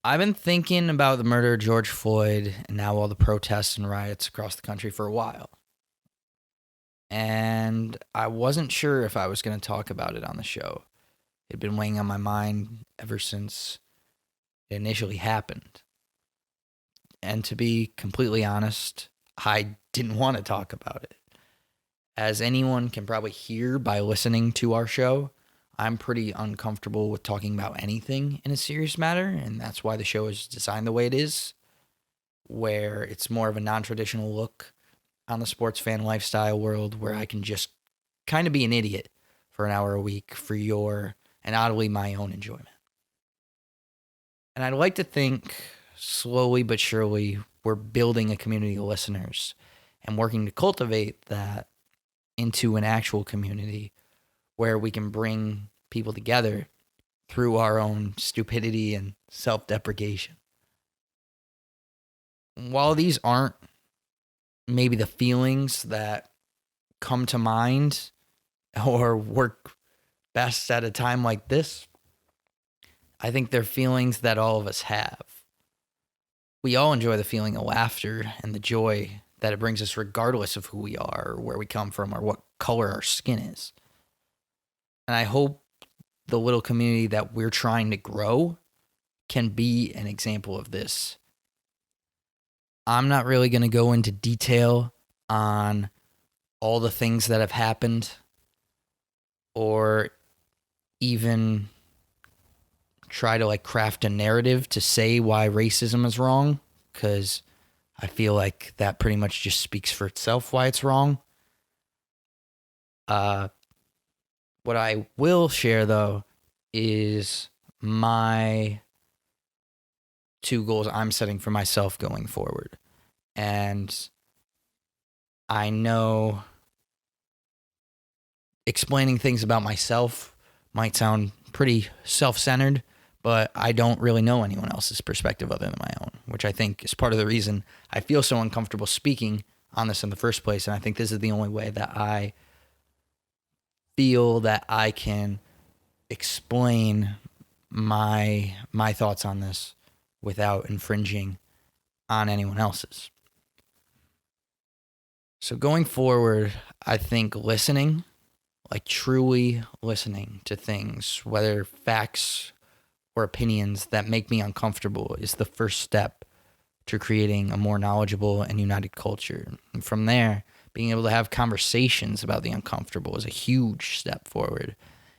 I've been thinking about the murder of George Floyd and now all the protests and riots across the country for a while. And I wasn't sure if I was going to talk about it on the show. It had been weighing on my mind ever since it initially happened. And to be completely honest, I didn't want to talk about it. As anyone can probably hear by listening to our show, I'm pretty uncomfortable with talking about anything in a serious matter, and that's why the show is designed the way it is, where it's more of a non-traditional look on the sports fan lifestyle world, where I can just kind of be an idiot for an hour a week for your, and oddly, my own enjoyment. And I'd like to think, slowly but surely, we're building a community of listeners and working to cultivate that into an actual community where we can bring people together through our own stupidity and self-deprecation. While these aren't maybe the feelings that come to mind or work best at a time like this, I think they're feelings that all of us have. We all enjoy the feeling of laughter and the joy that it brings us regardless of who we are or where we come from or what color our skin is. And I hope the little community that we're trying to grow can be an example of this. I'm not really going to go into detail on all the things that have happened or even try to craft a narrative to say why racism is wrong, because I feel like that pretty much just speaks for itself why it's wrong. What I will share, though, is my 2 goals I'm setting for myself going forward. And I know explaining things about myself might sound pretty self-centered, but I don't really know anyone else's perspective other than my own, which I think is part of the reason I feel so uncomfortable speaking on this in the first place. And I think this is the only way that I feel that I can explain my thoughts on this without infringing on anyone else's. So going forward, I think listening, truly listening to things, whether facts or opinions that make me uncomfortable, is the first step to creating a more knowledgeable and united culture. And from there, being able to have conversations about the uncomfortable is a huge step forward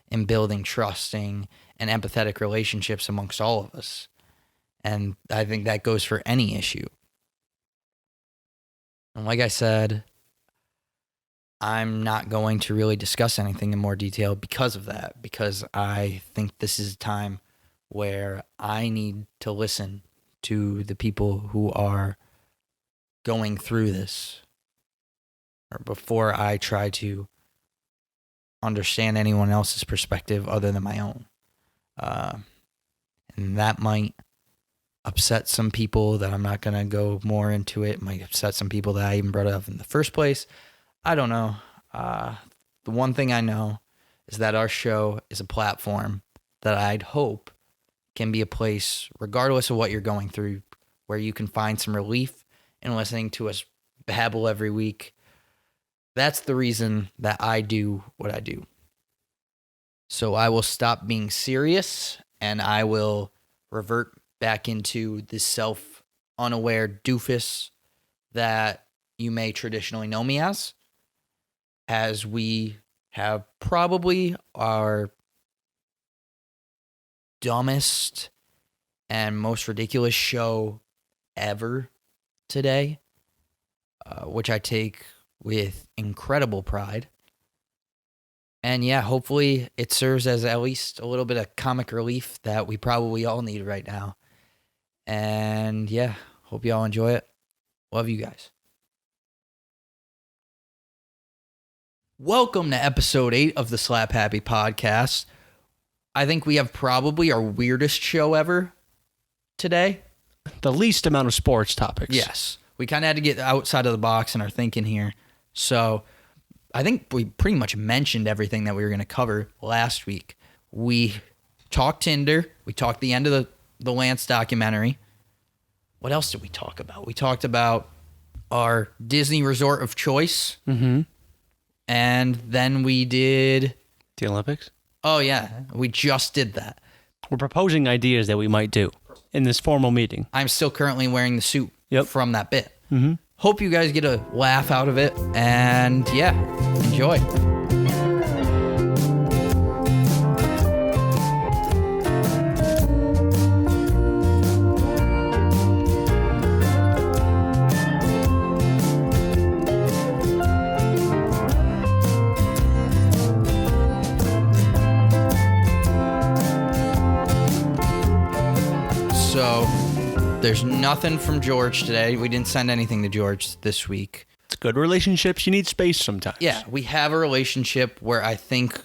in building trusting and empathetic relationships amongst all of us. And I think that goes for any issue. And like I said, I'm not going to really discuss anything in more detail because of that, because I think this is a time where I need to listen to the people who are going through this, or before I try to understand anyone else's perspective other than my own. And that might upset some people that I'm not going to go more into it. It might upset some people that I even brought up in the first place. I don't know. The one thing I know is that our show is a platform that I'd hope can be a place, regardless of what you're going through, where you can find some relief in listening to us babble every week. That's the reason that I do what I do. So I will stop being serious and I will revert back into this self-unaware doofus that you may traditionally know me as we have probably our dumbest and most ridiculous show ever today, which I take with incredible pride. And yeah, hopefully it serves as at least a little bit of comic relief that we probably all need right now. And yeah, hope you all enjoy it. Love you guys. Welcome to episode 8 of the Slap Happy podcast. I think we have probably our weirdest show ever today. The least amount of sports topics. Yes. We kind of had to get outside of the box in our thinking here. So I think we pretty much mentioned everything that we were going to cover last week. We talked Tinder. We talked the end of the Lance documentary. What else did we talk about? We talked about our Disney resort of choice. Mm-hmm. And then we did... The Olympics? Oh, yeah. We just did that. We're proposing ideas that we might do in this formal meeting. I'm still currently wearing the suit from that bit. Mm-hmm. Hope you guys get a laugh out of it. And yeah, enjoy. So, there's nothing from George today. We didn't send anything to George this week. It's good relationships. You need space sometimes. Yeah, we have a relationship where I think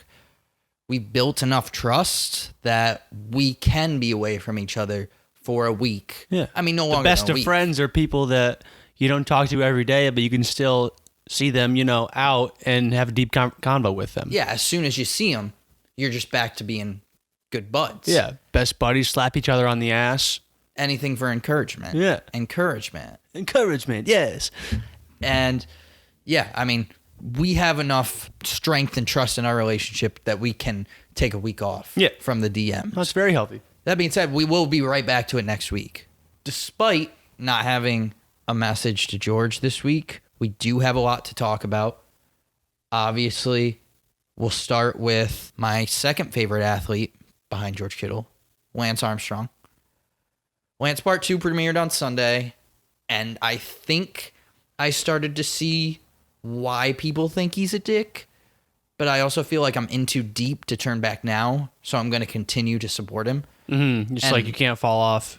we built enough trust that we can be away from each other for a week. Yeah. I mean, no The longer best than a of week. friends are people that you don't talk to every day, but you can still see them, out and have a deep convo with them. Yeah, as soon as you see them, you're just back to being good buds. Yeah. Best buddies slap each other on the ass. Anything for encouragement. Yeah. Encouragement. Encouragement, yes. And yeah, I mean, we have enough strength and trust in our relationship that we can take a week off from the DM. That's very healthy. That being said, we will be right back to it next week. Despite not having a message to George this week, we do have a lot to talk about. Obviously, we'll start with my second favorite athlete behind George Kittle, Lance Armstrong. Lance Part 2 premiered on Sunday, and I think I started to see why people think he's a dick, but I also feel like I'm in too deep to turn back now, so I'm going to continue to support him. Mm-hmm. Just like you can't fall off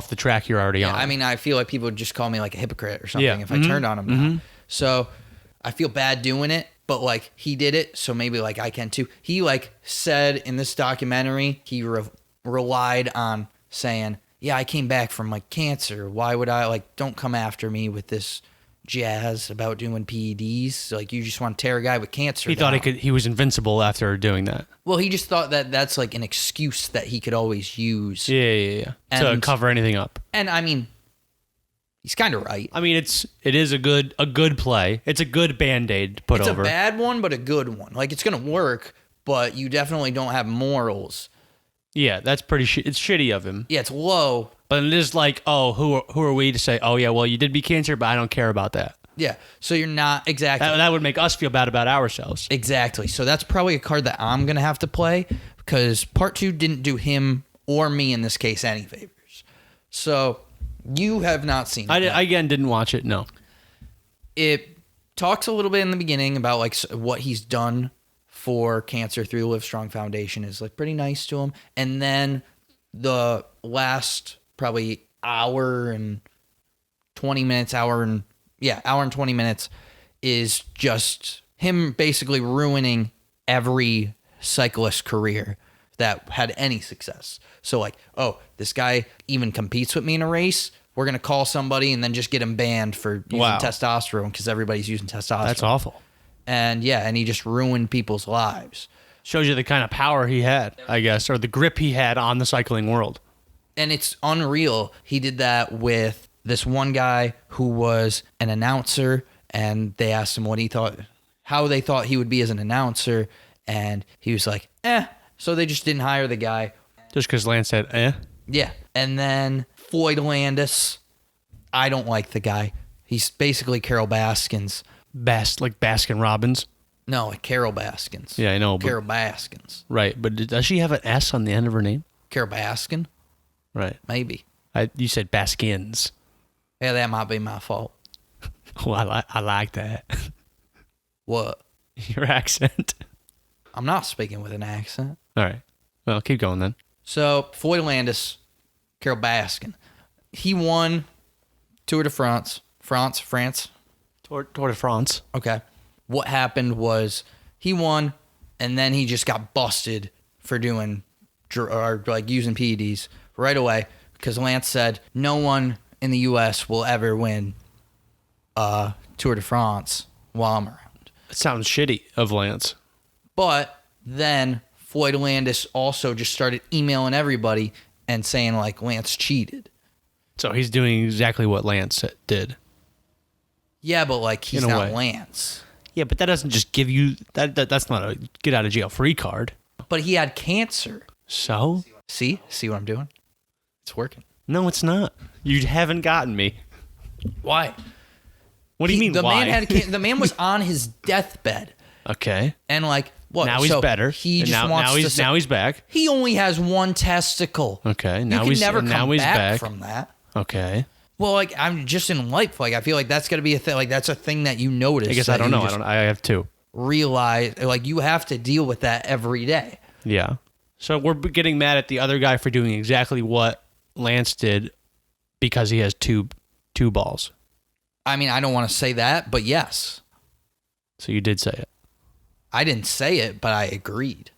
the track you're already on. I mean, I feel like people would just call me like a hypocrite or something if I Mm-hmm. turned on him now. So I feel bad doing it, but like he did it, so maybe like I can too. He like said in this documentary, he relied on saying, yeah, I came back from like cancer. Why would I don't come after me with this jazz about doing PEDs? Like you just want to tear a guy with cancer. He thought he was invincible after doing that. Well, he just thought that that's like an excuse that he could always use. Yeah. To cover anything up. And I mean, he's kind of right. I mean, it is a good play. It's a good Band-Aid to put over. It's a bad one, but a good one. Like it's gonna work, but you definitely don't have morals. Yeah, that's pretty. It's shitty of him. Yeah, it's low. But it is like, oh, who are we to say? Oh yeah, well you did beat cancer, but I don't care about that. Yeah, so you're not exactly. That would make us feel bad about ourselves. Exactly. So that's probably a card that I'm gonna have to play because Part 2 didn't do him or me in this case any favors. So you have not seen it. I again didn't watch it. No. It talks a little bit in the beginning about like what he's done for cancer through the Live Strong Foundation is like pretty nice to him. And then the last probably hour and 20 minutes is just him basically ruining every cyclist career that had any success. So like, oh, this guy even competes with me in a race. We're going to call somebody and then just get him banned for using testosterone because everybody's using testosterone. That's awful. And yeah, and he just ruined people's lives. Shows you the kind of power he had, I guess, or the grip he had on the cycling world. And it's unreal. He did that with this one guy who was an announcer, and they asked him how they thought he would be as an announcer, and he was like, So they just didn't hire the guy. Just because Lance said, Yeah. And then Floyd Landis, I don't like the guy. He's basically Carol Baskins. Like Baskin Robbins. No, like Carol Baskins. Yeah, I know. Carol Baskins. Right, but does she have an S on the end of her name? Carol Baskin? Right. Maybe. You said Baskins. Yeah, that might be my fault. Well, I like that. What? Your accent. I'm not speaking with an accent. All right. Well, keep going then. So, Floyd Landis, Carol Baskin. He won Tour de France. France. Tour de France. Okay. What happened was he won, and then he just got busted for doing or like using PEDs right away because Lance said no one in the U.S. will ever win Tour de France while I'm around. It sounds shitty of Lance. But then Floyd Landis also just started emailing everybody and saying like Lance cheated. So he's doing exactly what Lance did. Yeah, but like he's In a not way. Lance. Yeah, but that doesn't just give you that's not a get out of jail free card. But he had cancer. So? See what I'm doing? It's working. No, it's not. You haven't gotten me. Why? What do you mean? The why? man had the man was on his deathbed, Okay. and like what? Now he's so better. He And just wants to. now he's back. He only has one testicle. Okay. You Now can he's never now come he's back back. from that. Okay. Well, like I'm just in life. Like I feel like that's gonna be a thing. Like that's a thing that you notice. I guess that I don't you know. just I have two. realize. Like you have to deal with that every day. Yeah. So we're getting mad at the other guy for doing exactly what Lance did because he has two balls. I mean, I don't want to say that, but yes, So you did say it. I didn't say it, but I agreed.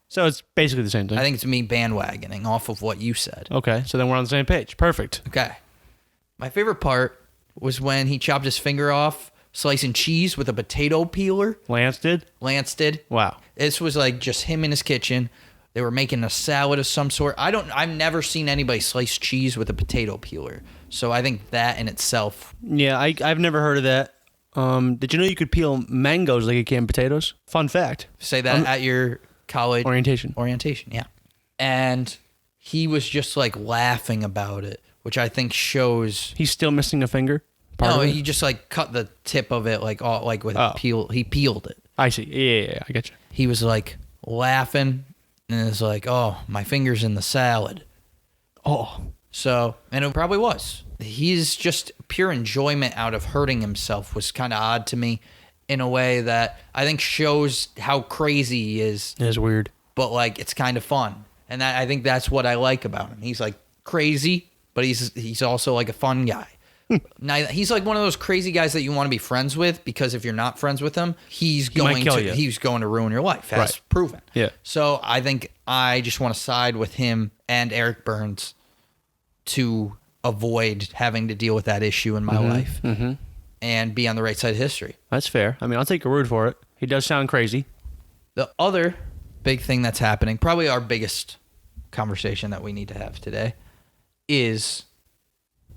So it's basically the same thing. I think it's me bandwagoning off of what you said. Okay. So then we're on the same page. Perfect. Okay. My favorite part was when he chopped his finger off slicing cheese with a potato peeler. Lance did? Lance did. Wow. This was like just him in his kitchen. They were making a salad of some sort. I've never seen anybody slice cheese with a potato peeler. So I think that in itself. Yeah, I've never heard of that. Did you know you could peel mangoes like you can potatoes? Fun fact. Say that at your college Orientation. yeah. And he was just like laughing about it, which I think shows. He's still missing a finger? Part No, of it? he just like cut the tip of it like all like with Oh. peel. He peeled it. I see. Yeah, I get you. He was like laughing and it's like, oh, my finger's in the salad. Oh. So, and it probably was. He's just pure enjoyment out of hurting himself was kind of odd to me in a way that I think shows how crazy he is, It is weird. but like it's kind of fun. And that, I think that's what I like about him. He's like crazy, but he's also like a fun guy. Now, he's like one of those crazy guys that you want to be friends with because if you're not friends with him, he's might kill you. going to ruin your life. As Right. proven. Yeah. So I think I just want to side with him and Eric Burns to avoid having to deal with that issue in my life and be on the right side of history. That's fair. I mean, I'll take your word for it. He does sound crazy. The other big thing that's happening, probably our biggest conversation that we need to have today, is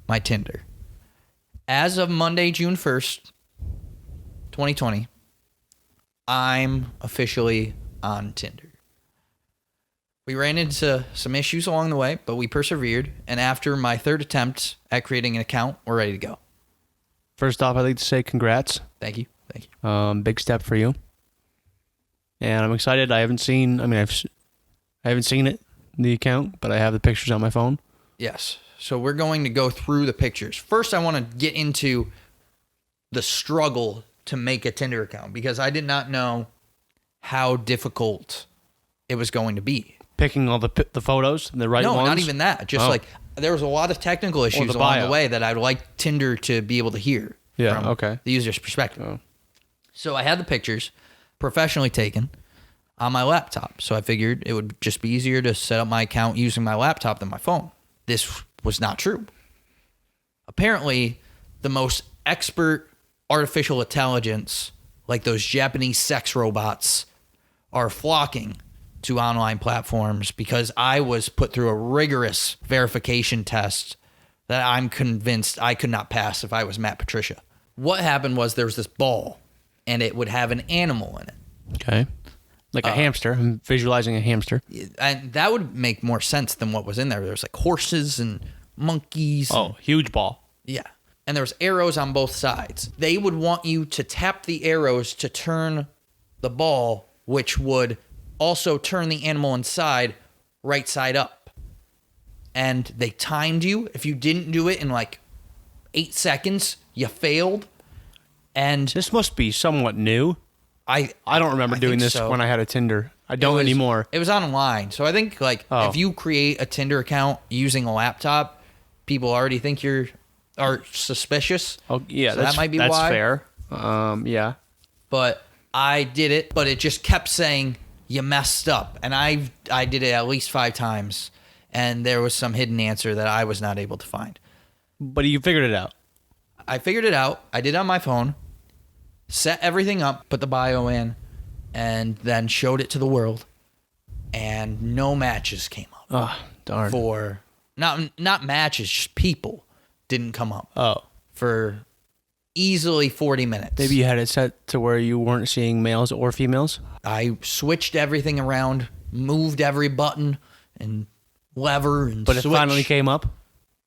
my Tinder. As of Monday, June 1st, 2020, I'm officially on Tinder. We ran into some issues along the way, but we persevered. And after my third attempt at creating an account, we're ready to go. First off, I'd like to say congrats. Thank you. Big step for you. And I'm excited. I haven't seen it, the account, but I have the pictures on my phone. Yes. So we're going to go through the pictures. First, I want to get into the struggle to make a Tinder account because I did not know how difficult it was going to be. Picking all the photos, the right No, ones? not even that. Just like there was a lot of technical issues the along bio. the way that I'd like Tinder to be able to hear Yeah, from okay. the user's perspective. Oh. So I had the pictures professionally taken on my laptop. So I figured it would just be easier to set up my account using my laptop than my phone. This was not true. Apparently, the most expert artificial intelligence, like those Japanese sex robots, are flocking to online platforms because I was put through a rigorous verification test that I'm convinced I could not pass if I was Matt Patricia. What happened was there was this ball, and it would have an animal in it. Okay. Like a hamster. I'm visualizing a hamster. And that would make more sense than what was in there. There was like horses and monkeys. Oh, huge ball. Yeah. And there was arrows on both sides. They would want you to tap the arrows to turn the ball, which would also turn the animal inside right side up. And they timed you. If you didn't do it in like 8 seconds, you failed. And This must be somewhat new. I don't remember I doing think this so. when I had a Tinder. I don't anymore. It was online. So I think like if you create a Tinder account using a laptop, people already think are suspicious. Oh, yeah, So that might be that's why. fair. Yeah. But I did it, but it just kept saying you messed up. And I did it at least 5 times, and there was some hidden answer that I was not able to find. But you figured it out. I figured it out. I did it on my phone, set everything up, put the bio in, and then showed it to the world. And no matches came up Oh, darn. for not matches, just people didn't come up Oh. for easily 40 minutes. Maybe you had it set to where you weren't seeing males or females? I switched everything around, moved every button and lever and But switch. it finally came up?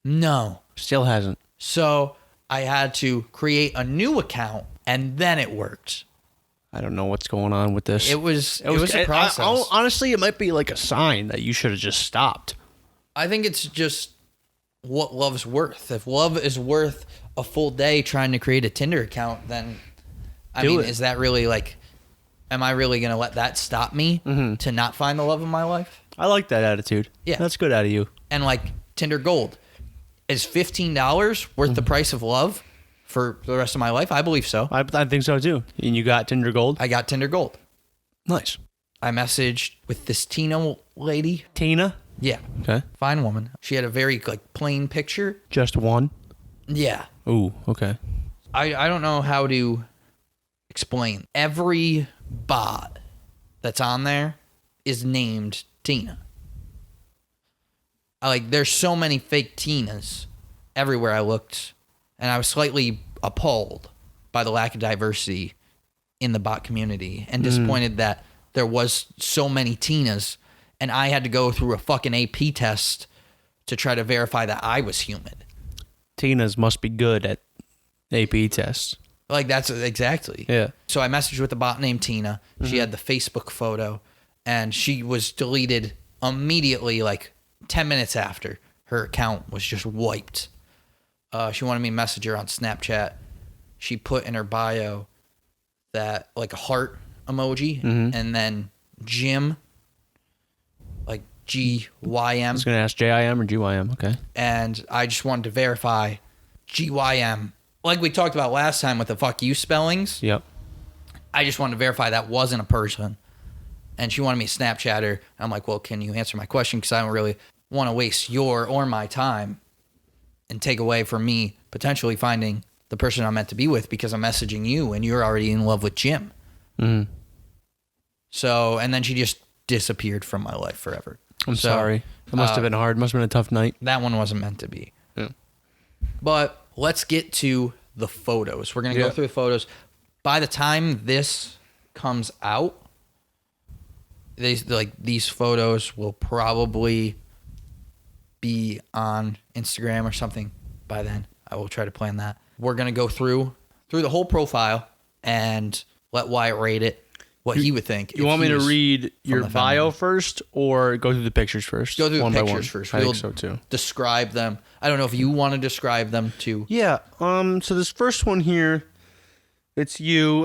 No. Still hasn't. So I had to create a new account and then it worked. I don't know what's going on with this. It was a process. Honestly, it might be like a sign that you should have just stopped. I think it's just what love's worth. If love is worth a full day trying to create a Tinder account, then is that really like, am I really going to let that stop me to not find the love of my life? I like that attitude. Yeah. That's good out of you. And like Tinder Gold, is $15 worth the price of love for the rest of my life? I believe so. I think so too. And you got Tinder Gold? I got Tinder Gold. Nice. I messaged with this Tina lady. Tina? Yeah. Okay. Fine woman. She had a very like plain picture. Just one? Yeah. Ooh, okay. I don't know how to explain. Every bot that's on there is named Tina. There's so many fake Tinas everywhere I looked, and I was slightly appalled by the lack of diversity in the bot community and disappointed that there was so many Tinas, and I had to go through a fucking AP test to try to verify that I was human. Tinas must be good at AP tests. Like, that's exactly. Yeah. So I messaged with a bot named Tina. She had the Facebook photo, and she was deleted immediately, like 10 minutes after. Her account was just wiped. She wanted me to message her on Snapchat. She put in her bio that, like, a heart emoji, and then Jim, like GYM. I was going to ask JIM or GYM. Okay. And I just wanted to verify GYM. Like we talked about last time with the fuck you spellings. Yep. I just wanted to verify that wasn't a person. And she wanted me to Snapchat her. I'm like, well, can you answer my question? Because I don't really want to waste your or my time and take away from me potentially finding the person I'm meant to be with because I'm messaging you and you're already in love with Jim. So, and then she just disappeared from my life forever. I'm sorry. It must have been hard. Must have been a tough night. That one wasn't meant to be. Yeah. But let's get to the photos. We're going to go through the photos. By the time this comes out, these photos will probably be on Instagram or something by then. I will try to plan that. We're going to go through the whole profile and let Wyatt rate it, what he would think. You want me to read your bio first or go through the pictures first? Go through the pictures first. I think so too. Describe them. I don't know if you want to describe them too. Yeah. So this first one here, it's you,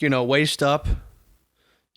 waist up.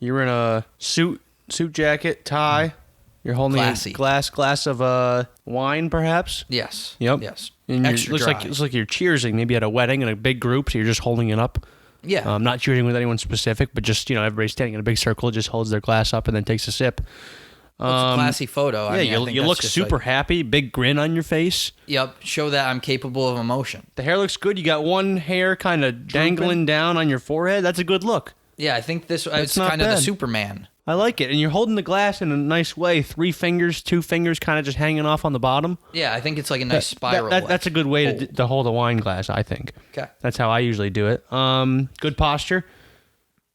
You're in a suit jacket, tie. You're holding Classy. a glass of wine, perhaps. Yes. Yep. Yes. And Extra looks dry. like you're cheersing, maybe at a wedding in a big group, so you're just holding it up. Yeah. Not cheering with anyone specific, but just everybody standing in a big circle, just holds their glass up and then takes a sip. It's a classy photo. Yeah, you look super happy, big grin on your face. Yep, show that I'm capable of emotion. The hair looks good. You got one hair kind of dangling down on your forehead. That's a good look. Yeah, I think it's not kind of the bad. Superman. I like it. And you're holding the glass in a nice way. 3 fingers, 2 fingers kind of just hanging off on the bottom. Yeah, I think it's like a nice spiral. That's a good way to hold a wine glass, I think. Okay. That's how I usually do it. Good posture.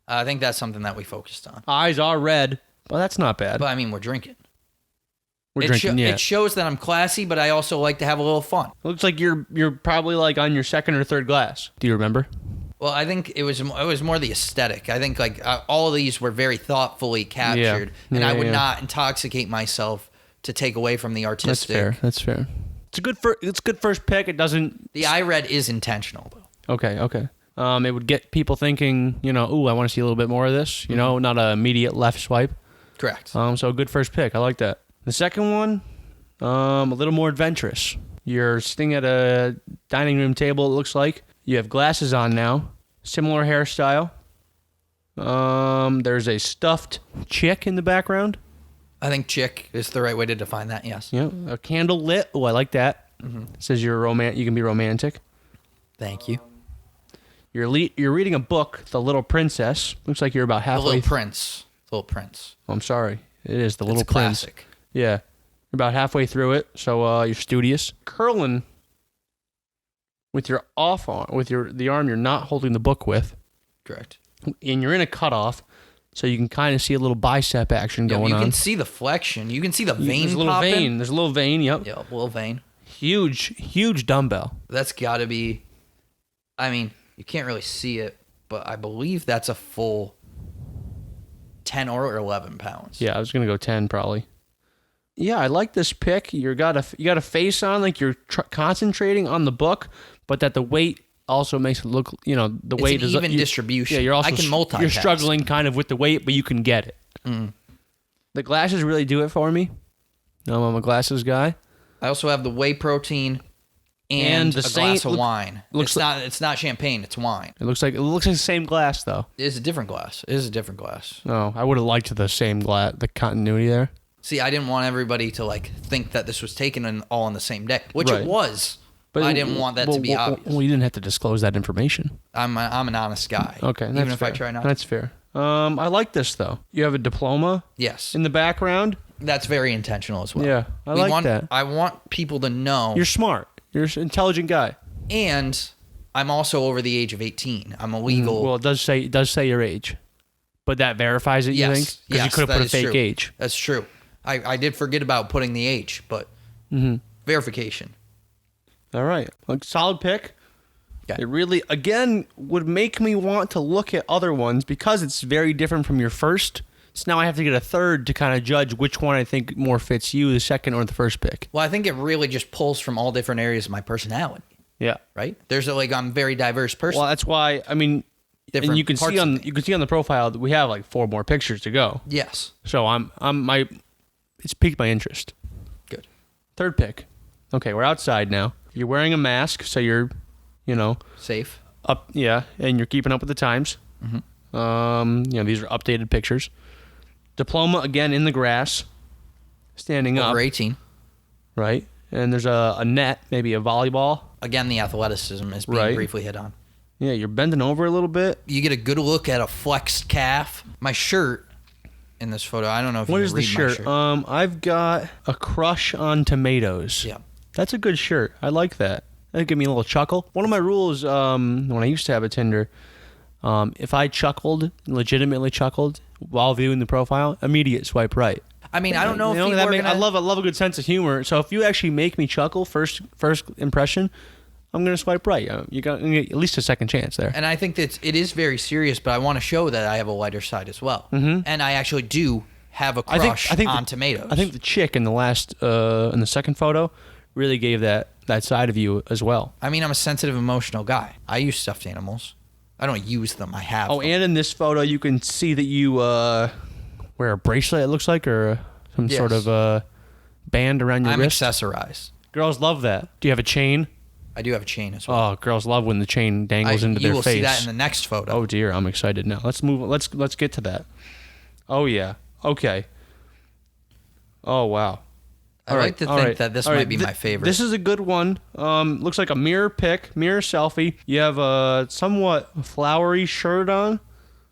I think that's something that we focused on. Eyes are red. Well, that's not bad. But I mean, we're drinking. We're drinking, yeah. It shows that I'm classy, but I also like to have a little fun. Looks like you're probably like on your second or third glass. Do you remember? Well, I think it was more the aesthetic. I think all of these were very thoughtfully captured, and I would not intoxicate myself to take away from the artistic. That's fair. It's a good first pick. It doesn't. The eye red is intentional, though. Okay. It would get people thinking, ooh, I want to see a little bit more of this. Not an immediate left swipe. Correct. So a good first pick. I like that. The second one, a little more adventurous. You're sitting at a dining room table, it looks like. You have glasses on now. Similar hairstyle. There's a stuffed chick in the background. I think chick is the right way to define that, yes. Yeah. A candle lit. Oh, I like that. It says you can be romantic. Thank you. You're reading a book, The Little Princess. Looks like you're about halfway. The Little Prince. Oh, I'm sorry. It is The Little Prince. Classic. Yeah. You're about halfway through it, so you're studious. Curling with your off arm, with the arm you're not holding the book with. Correct. And you're in a cutoff, so you can kind of see a little bicep action going on. You can see the flexion. You can see the vein There's a little popping. vein. There's a little vein, yep. Yeah, a little vein. Huge dumbbell. That's got to be, I mean, you can't really see it, but I believe that's a full 10 or 11 pounds. Yeah, I was going to go 10 probably. Yeah, I like this pick. You got a face on, like you're concentrating on the book, but that the weight also makes it look, the weight is even distribution. Yeah, you're also I can multitask. You're struggling kind of with the weight, but you can get it. Mm. The glasses really do it for me. I'm a glasses guy. I also have the whey protein and a glass of wine. It's not champagne, it's wine. It looks like the same glass though. It is a different glass. No, I would have liked the same glass, the continuity there. See, I didn't want everybody to think that this was taken all on the same day, which it was. But I didn't want that to be obvious. Well, you didn't have to disclose that information. I'm an honest guy. Okay, that's even if fair. I try not. That's fair. I like this though. You have a diploma. Yes. In the background. That's very intentional as well. Yeah, I like that. I want people to know you're smart. You're an intelligent guy. And I'm also over the age of 18. I'm a legal. Well, it does say your age, but that verifies it. You think? Because you could have put a fake age. That's true. I did forget about putting the age, but verification. All right, solid pick. Okay. It really, again, would make me want to look at other ones because it's very different from your first. So now I have to get a third to kind of judge which one I think more fits you, the second or the first pick. Well, I think it really just pulls from all different areas of my personality. Yeah. Right? I'm a very diverse person. Well, that's why, I mean, and you can see on the profile that we have 4 more pictures to go. Yes. So it's piqued my interest. Good. Third pick. Okay, we're outside now. You're wearing a mask, so you're, safe. Up, yeah, and you're keeping up with the times. Mm-hmm. These are updated pictures. Diploma again in the grass, standing up. Over 18. Right, and there's a net, maybe a volleyball. Again, the athleticism is being briefly hit on. Yeah, you're bending over a little bit. You get a good look at a flexed calf. My shirt in this photo, I don't know if what you is can read the shirt? my shirt. I've got a crush on tomatoes. Yeah. That's a good shirt. I like that. That'd give me a little chuckle. One of my rules, when I used to have a Tinder, if I legitimately chuckled while viewing the profile, immediate swipe right. I mean, I don't know if I love a good sense of humor. So if you actually make me chuckle first impression, I'm gonna swipe right. You got at least a second chance there. And I think that it is very serious, but I want to show that I have a lighter side as well. Mm-hmm. And I actually do have a crush on tomatoes. I think the chick in the second photo really gave that side of you as well. I mean, I'm a sensitive, emotional guy. I use stuffed animals. I don't use them. I have them. And in this photo, you can see that you wear a bracelet, it looks like, or some sort of band around your wrist. I'm accessorized. Girls love that. Do you have a chain? I do have a chain as well. Oh, girls love when the chain dangles into their face. You will see that in the next photo. Oh dear, I'm excited now. Let's move. Let's get to that. Oh yeah. Okay. Oh wow. I like to think that this might be my favorite. This is a good one. Looks like a mirror selfie. You have a somewhat flowery shirt on.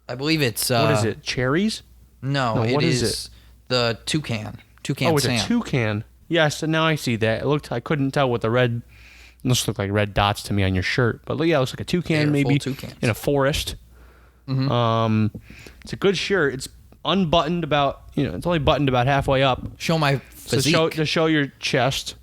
I believe it's... what is it? Cherries? No, what is it? The toucan. Toucan it's Sam. a toucan. Yes, and now I see that. I couldn't tell what the red... This looked like red dots to me on your shirt. But yeah, it looks like a toucan maybe in a forest. Mm-hmm. It's a good shirt. It's unbuttoned about... it's only buttoned about halfway up. Show my physique. To show your chest.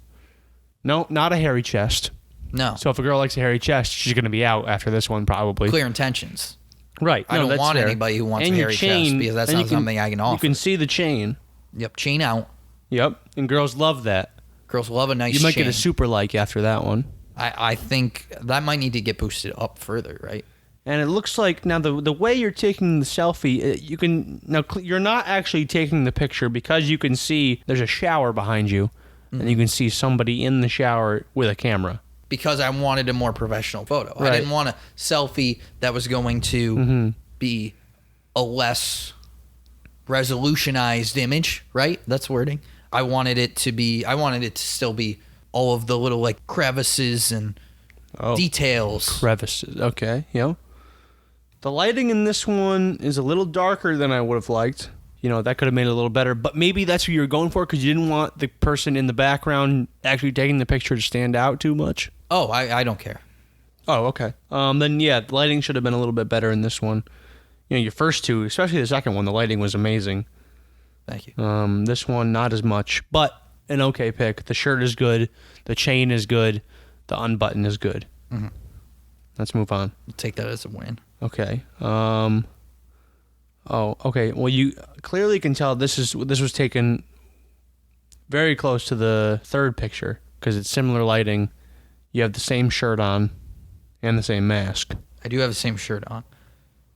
No, not a hairy chest. No. So if a girl likes a hairy chest, she's going to be out after this one probably. Clear intentions. Right. I don't want anybody who wants a hairy chest because that's not something I can offer. You can see the chain. Yep, chain out. Yep, and girls love that. Girls love a nice chain. You might get a super like after that one. I think that might need to get boosted up further, right? And it looks like now the way you're taking the selfie, you're not actually taking the picture because you can see there's a shower behind you, and you can see somebody in the shower with a camera. Because I wanted a more professional photo. Right. I didn't want a selfie that was going to be a less resolutionized image, right? That's wording. I wanted it to still be all of the little crevices and details. Crevices, okay, The lighting in this one is a little darker than I would have liked. that could have made it a little better. But maybe that's what you were going for because you didn't want the person in the background actually taking the picture to stand out too much. Oh, I don't care. Oh, okay. Then, yeah, the lighting should have been a little bit better in this one. Your first two, especially the second one, the lighting was amazing. Thank you. This one, not as much, but an okay pick. The shirt is good. The chain is good. The unbutton is good. Mm-hmm. Let's move on. I'll take that as a win. Okay. Okay. Well, you clearly can tell this was taken very close to the third picture because it's similar lighting. You have the same shirt on and the same mask. I do have the same shirt on,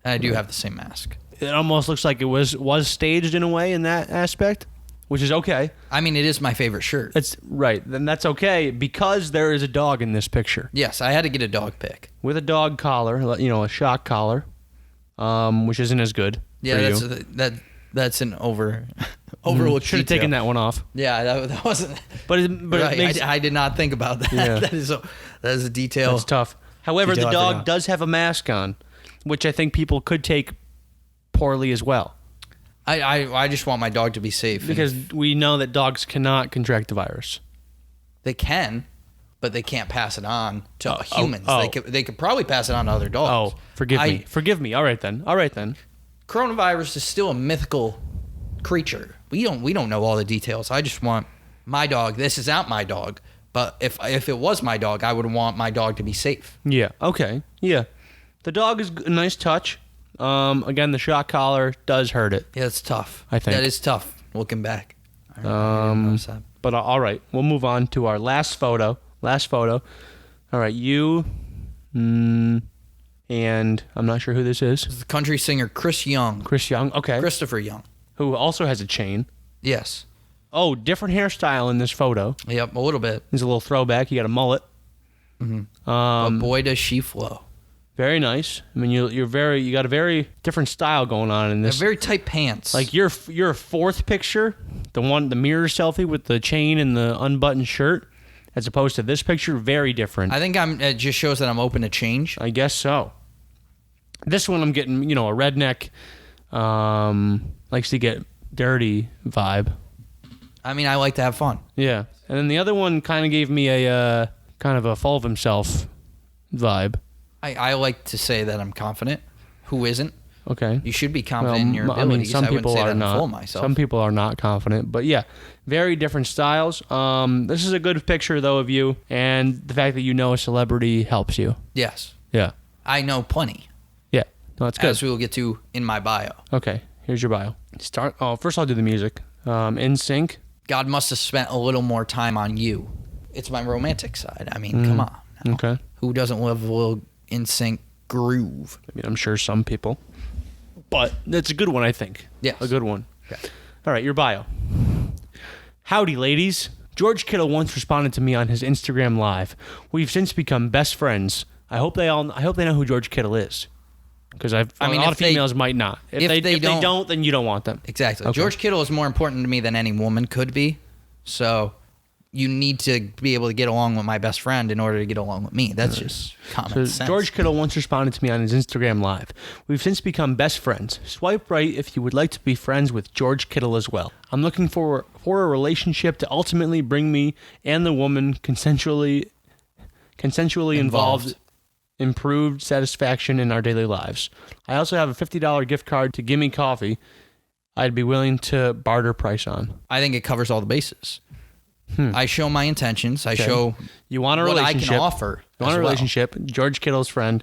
and I do have the same mask. It almost looks like it was staged in a way in that aspect, which is okay. I mean, it is my favorite shirt. That's right. Then that's okay because there is a dog in this picture. Yes, I had to get a dog pic. With a dog collar, a shock collar, which isn't as good. Yeah, for you. that's an overlooked Should have detail. taken that one off. Yeah, that wasn't. But Right, it makes, I did not think about that. Yeah. that is a detail. that's tough. However, the Detail I dog forgot. does have a mask on, which I think people could take poorly as well. I just want my dog to be safe. Because we know that dogs cannot contract the virus. They can, but they can't pass it on to Oh, humans. oh. They could probably pass it on to other dogs. Oh, forgive me. All right then. Coronavirus is still a mythical creature. We don't know all the details. I just want my dog. This is not my dog, but if it was my dog, I would want my dog to be safe. Yeah. Okay. Yeah. The dog is a nice touch. Again, the shock collar does hurt it. Yeah, it's tough. I think. that is tough. Looking back. I didn't notice that. But all right, we'll move on to our last photo. All right, you, and I'm not sure who this is. The country singer Chris Young. Chris Young. Okay. Christopher Young. Who also has a chain. Yes. Oh, different hairstyle in this photo. Yep, a little bit. There's a little throwback. You got a mullet. Mm-hmm. But boy, does she flow. Very nice. I mean, you got a very different style going on in They're this. very tight pants. Like your fourth picture, the mirror selfie with the chain and the unbuttoned shirt, as opposed to this picture, very different. I think it just shows that I'm open to change. I guess so. This one I'm getting, a redneck, likes to get dirty vibe. I mean, I like to have fun. Yeah. And then the other one kind of gave me a kind of a full of himself vibe. I like to say that I'm confident. Who isn't? Okay. You should be confident in your abilities. I mean, some people wouldn't say are that I'm not. full of myself. Some people are not confident, but yeah, very different styles. This is a good picture though of you, and the fact that you know a celebrity helps you. Yes. Yeah. I know plenty, Yeah. No, that's good. as we will get to in my bio. Okay. Here's your bio. First I'll do the music. In sync. God must have spent a little more time on you. It's my romantic side. I mean, come on. now. Okay. Who doesn't love a little in sync groove? I mean, I'm sure some people, but that's a good one, I think. Yes. A good one. Okay. All right, your bio. Howdy, ladies. George Kittle once responded to me on his Instagram Live. We've since become best friends. I hope they know who George Kittle is, because a lot of females might not. If they don't, then you don't want them. Exactly. Okay. George Kittle is more important to me than any woman could be. So you need to be able to get along with my best friend in order to get along with me. That's just common sense. George Kittle once responded to me on his Instagram Live. We've since become best friends. Swipe right if you would like to be friends with George Kittle as well. I'm looking for a relationship to ultimately bring me and the woman consensually involved improved satisfaction in our daily lives. I also have a $50 gift card to Gimme Coffee I'd be willing to barter price on. I think it covers all the bases. I show my intentions. I Okay. show You want a what I relationship. can offer. You want as a well. relationship. George Kittle's friend.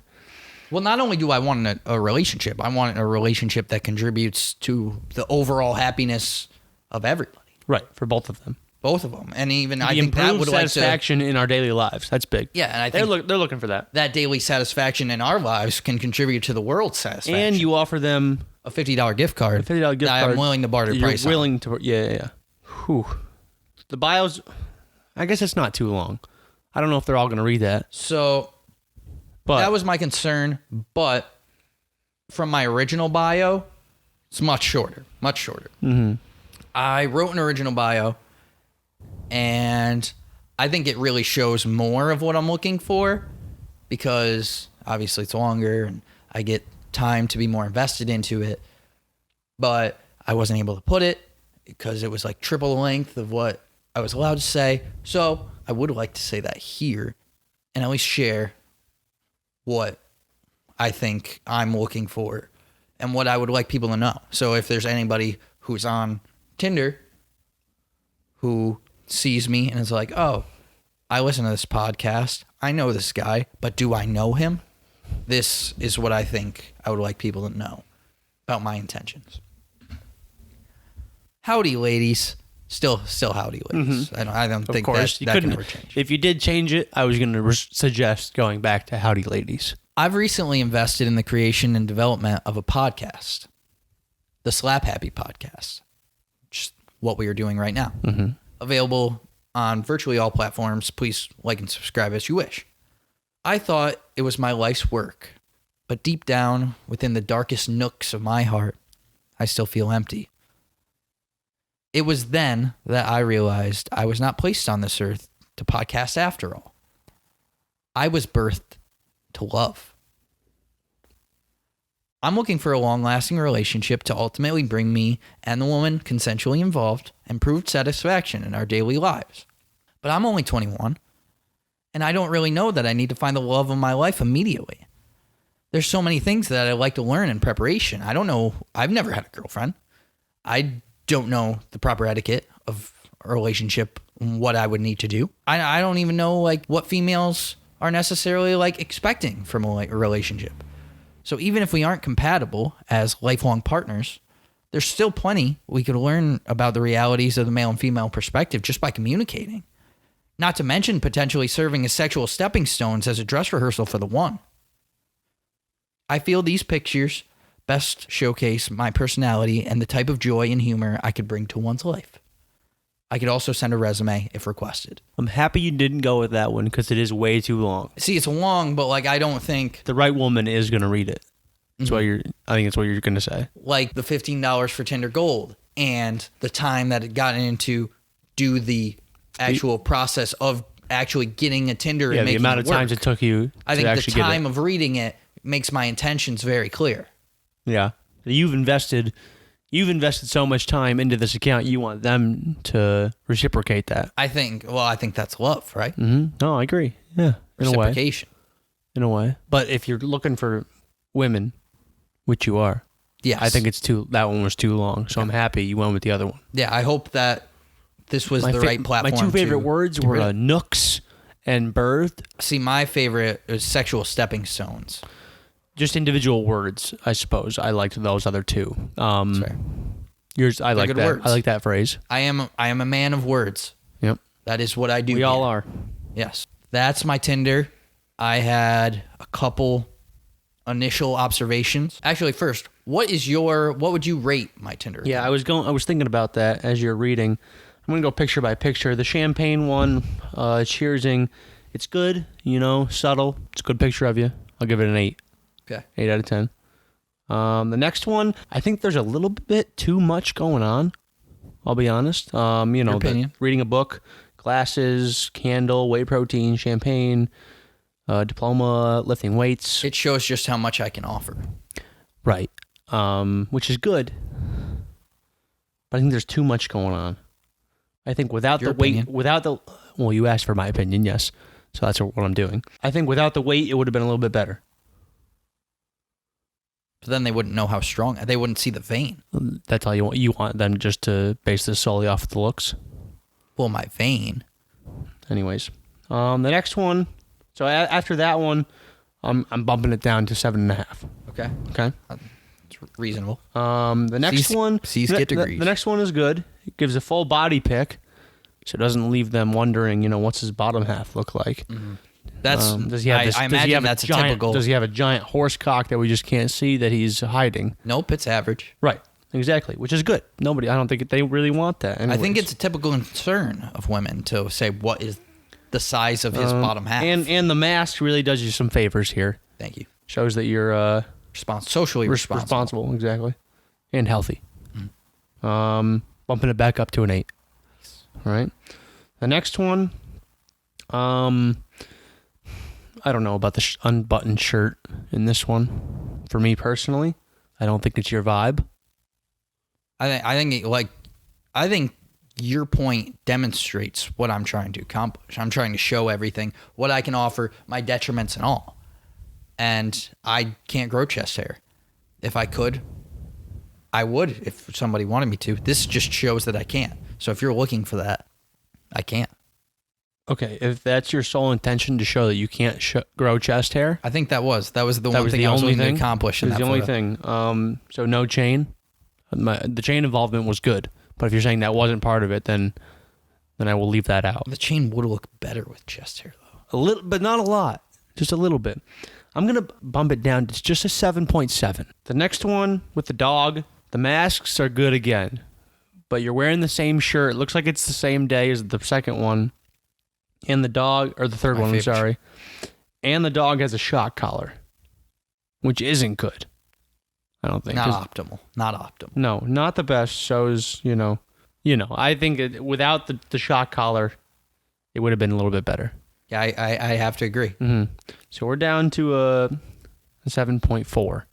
Well, not only do I want a relationship, I want a relationship that contributes to the overall happiness of everybody. Right, for both of them. Both of them. And even I The think that improved would like to... satisfaction in our daily lives. That's big. Yeah, and I think They're looking for that. that daily satisfaction in our lives can contribute to the world's satisfaction. And you offer them a $50 gift card. a $50 gift that card. I'm willing to barter You're price on. willing to, yeah. Whew. The bios, I guess it's not too long. I don't know if they're all going to read that. So But that was my concern, but from my original bio, it's much shorter. Much shorter. Mm-hmm. I wrote an original bio, and I think it really shows more of what I'm looking for, because obviously it's longer and I get time to be more invested into it. But I wasn't able to put it because it was like triple the length of what I was allowed to say. So I would like to say that here and at least share what I think I'm looking for and what I would like people to know. So if there's anybody who's on Tinder who sees me and is like, oh, I listen to this podcast, I know this guy, but do I know him? This is what I think I would like people to know about my intentions. Howdy, ladies. Still howdy, ladies. Mm-hmm. I don't think that can ever change. If you did change it, I was going to suggest going back to howdy, ladies. I've recently invested in the creation and development of a podcast, the Slap Happy Podcast, which is what we are doing right now. Mm-hmm. Available on virtually all platforms. Please like and subscribe as you wish. I thought it was my life's work, but deep down within the darkest nooks of my heart, I still feel empty. It was then that I realized I was not placed on this earth to podcast after all. I was birthed to love. I'm looking for a long-lasting relationship to ultimately bring me and the woman consensually involved and proved satisfaction in our daily lives. But I'm only 21, and I don't really know that I need to find the love of my life immediately. There's so many things that I'd like to learn in preparation. I don't know. I've never had a girlfriend. I don't know the proper etiquette of a relationship, what I would need to do. I don't even know like what females are necessarily like expecting from a relationship. So even if we aren't compatible as lifelong partners, there's still plenty we could learn about the realities of the male and female perspective just by communicating. Not to mention potentially serving as sexual stepping stones as a dress rehearsal for the one. I feel these pictures best showcase my personality and the type of joy and humor I could bring to one's life. I could also send a resume if requested. I'm happy you didn't go with that one because it is way too long. See, it's long, but like I don't think the right woman is going to read it. That's what I think it's what you're going to say. Like the $15 for Tinder Gold and the time that it got into do the actual process of actually getting a Tinder and making the amount it of times work. it took you I think actually the time of reading it makes my intentions very clear. Yeah. You've invested so much time into this account, you want them to reciprocate that. I think that's love, right? Mm-hmm. No, I agree. Yeah. Reciprocation. In a way. But if you're looking for women, which you are, yes. I think that one was too long. So I'm happy you went with the other one. Yeah, I hope that this was the right platform. My two favorite words were nooks and birthed. See, my favorite is sexual stepping stones. Just individual words, I suppose. I liked those other two. That's fair. Yours, I like that. Words. I like that phrase. I am a man of words. Yep. That is what I do. We all are. Yes. That's my Tinder. I had a couple initial observations. Actually, first, what would you rate my Tinder account? Yeah, I was thinking about that as you're reading. I'm going to go picture by picture. The champagne one, cheersing. It's good, subtle. It's a good picture of you. I'll give it an 8. Okay. 8 out of 10. The next one, I think there's a little bit too much going on. I'll be honest. Your opinion? Reading a book, glasses, candle, whey protein, champagne, diploma, lifting weights. It shows just how much I can offer. Right. Which is good. But I think there's too much going on. I think without Your the weight, opinion? well, you asked for my opinion, yes. So that's what I'm doing. I think without the weight, it would have been a little bit better. But then they wouldn't know how strong. They wouldn't see the vein. That's all you want. You want them just to base this solely off of the looks. Well, my vein. Anyways, the next one. So after that one, I'm bumping it down to 7.5. Okay. Okay. It's reasonable. The next one. C's get degrees. The next one is good. It gives a full body pic, so it doesn't leave them wondering, what's his bottom half look like. Mm-hmm. That's. Does he have I imagine that's a typical. Does he have a giant horse cock that we just can't see that he's hiding? Nope, it's average. Right. Exactly, which is good. I don't think they really want that. Anyways. I think it's a typical concern of women to say what is the size of his bottom half. And the mask really does you some favors here. Thank you. Shows that you're socially responsible. Exactly, and healthy. Bumping it back up to an 8. All right. The next one, I don't know about the unbuttoned shirt in this one. For me personally, I don't think it's your vibe. I think your point demonstrates what I'm trying to accomplish. I'm trying to show everything, what I can offer, my detriments and all. And I can't grow chest hair. If I could, I would if somebody wanted me to. This just shows that I can't. So if you're looking for that, I can't. Okay, if that's your sole intention to show that you can't grow chest hair, I think that was the one thing I was looking to accomplish in that the only photo. thing. So no chain. The chain involvement was good, but if you're saying that wasn't part of it, then I will leave that out. The chain would look better with chest hair, though. A little, but not a lot. Just a little bit. I'm gonna bump it down to just a 7.7. The next one with the dog, the masks are good again, but you're wearing the same shirt. It looks like it's the same day as the second one, and the dog, or the third one. I'm sorry, and the dog has a shock collar, which isn't good. I don't think. Not optimal. No, not the best. Shows, I think without the shock collar, it would have been a little bit better. Yeah, I have to agree. Mm-hmm. So we're down to a 7.4.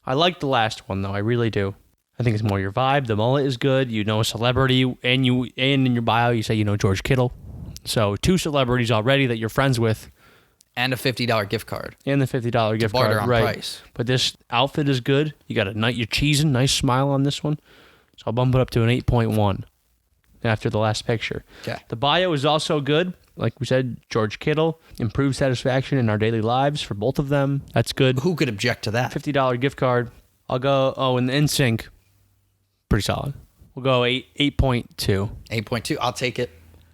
I like the last one, though. I really do. I think it's more your vibe. The mullet is good. You know a celebrity, and in your bio, you say you know George Kittle. So 2 celebrities already that you're friends with. And a $50 gift card. And the $50 gift card, on right? Price. But this outfit is good. You got you're cheesing, nice smile on this one. So I'll bump it up to an 8.1 after the last picture. Okay. The bio is also good. Like we said, George Kittle, improved satisfaction in our daily lives for both of them. That's good. Who could object to that? $50 gift card. I'll go, and the NSYNC, pretty solid. We'll go 8.2. 8.2. I'll take it.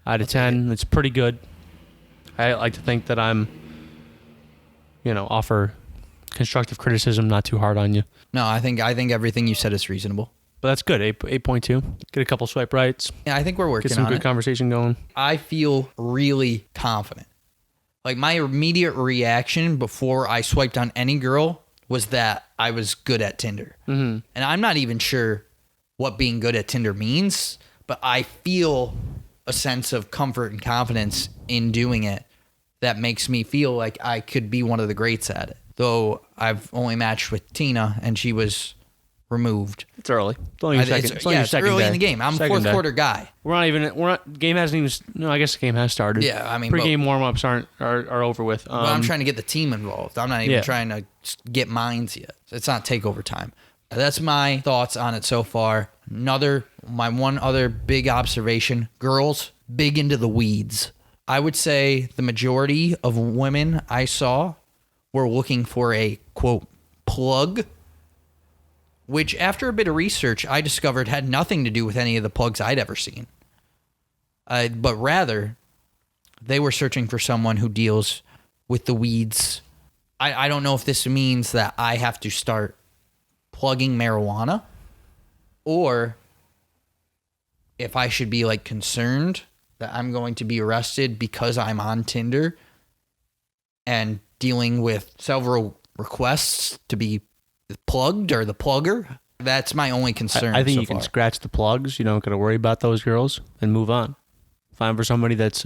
Out of 10. It's pretty good. I like to think that I'm, offer constructive criticism, not too hard on you. No, I think everything you said is reasonable. But that's good. 8.2. Get a couple swipe rights. Yeah, I think we're working on it. Get some good conversation going. I feel really confident. Like, my immediate reaction before I swiped on any girl was that I was good at Tinder. Mm-hmm. And I'm not even sure what being good at Tinder means, but I feel a sense of comfort and confidence in doing it that makes me feel like I could be one of the greats at it. Though I've only matched with Tina, and she was removed. It's early. It's only your second. It's early day. in the game. I'm a fourth quarter guy. Game hasn't even. No, I guess the game has started. Yeah, I mean, pre-game warm-ups are over with. But I'm trying to get the team involved. I'm not even trying to get mines yet. It's not takeover time. That's my thoughts on it so far. My one other big observation: girls big into the weeds. I would say the majority of women I saw were looking for a quote plug, which after a bit of research I discovered had nothing to do with any of the plugs I'd ever seen. But rather, they were searching for someone who deals with the weeds. I don't know if this means that I have to start plugging marijuana, or if I should be like concerned that I'm going to be arrested because I'm on Tinder and dealing with several requests to be plugged or the plugger. That's my only concern. I think you can scratch the plugs. You don't got to worry about those girls and move on. Find for somebody that's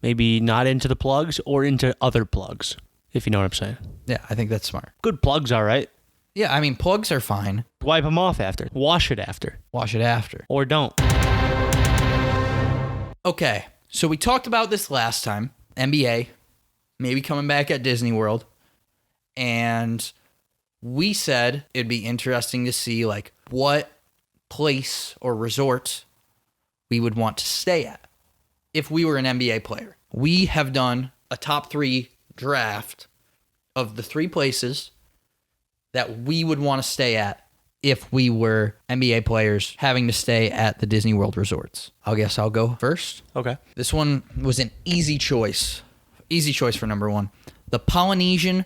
maybe not into the plugs or into other plugs, if you know what I'm saying. Yeah, I think that's smart. Good plugs, all right. Yeah, I mean, plugs are fine. Wipe them off after. Wash it after. Or don't. Okay, so we talked about this last time. NBA, maybe coming back at Disney World. And we said it'd be interesting to see like what place or resort we would want to stay at if we were an NBA player. We have done a top 3 draft of the 3 places that we would want to stay at if we were NBA players having to stay at the Disney World resorts. I guess I'll go first. Okay. This one was an easy choice. Easy choice for number 1. The Polynesian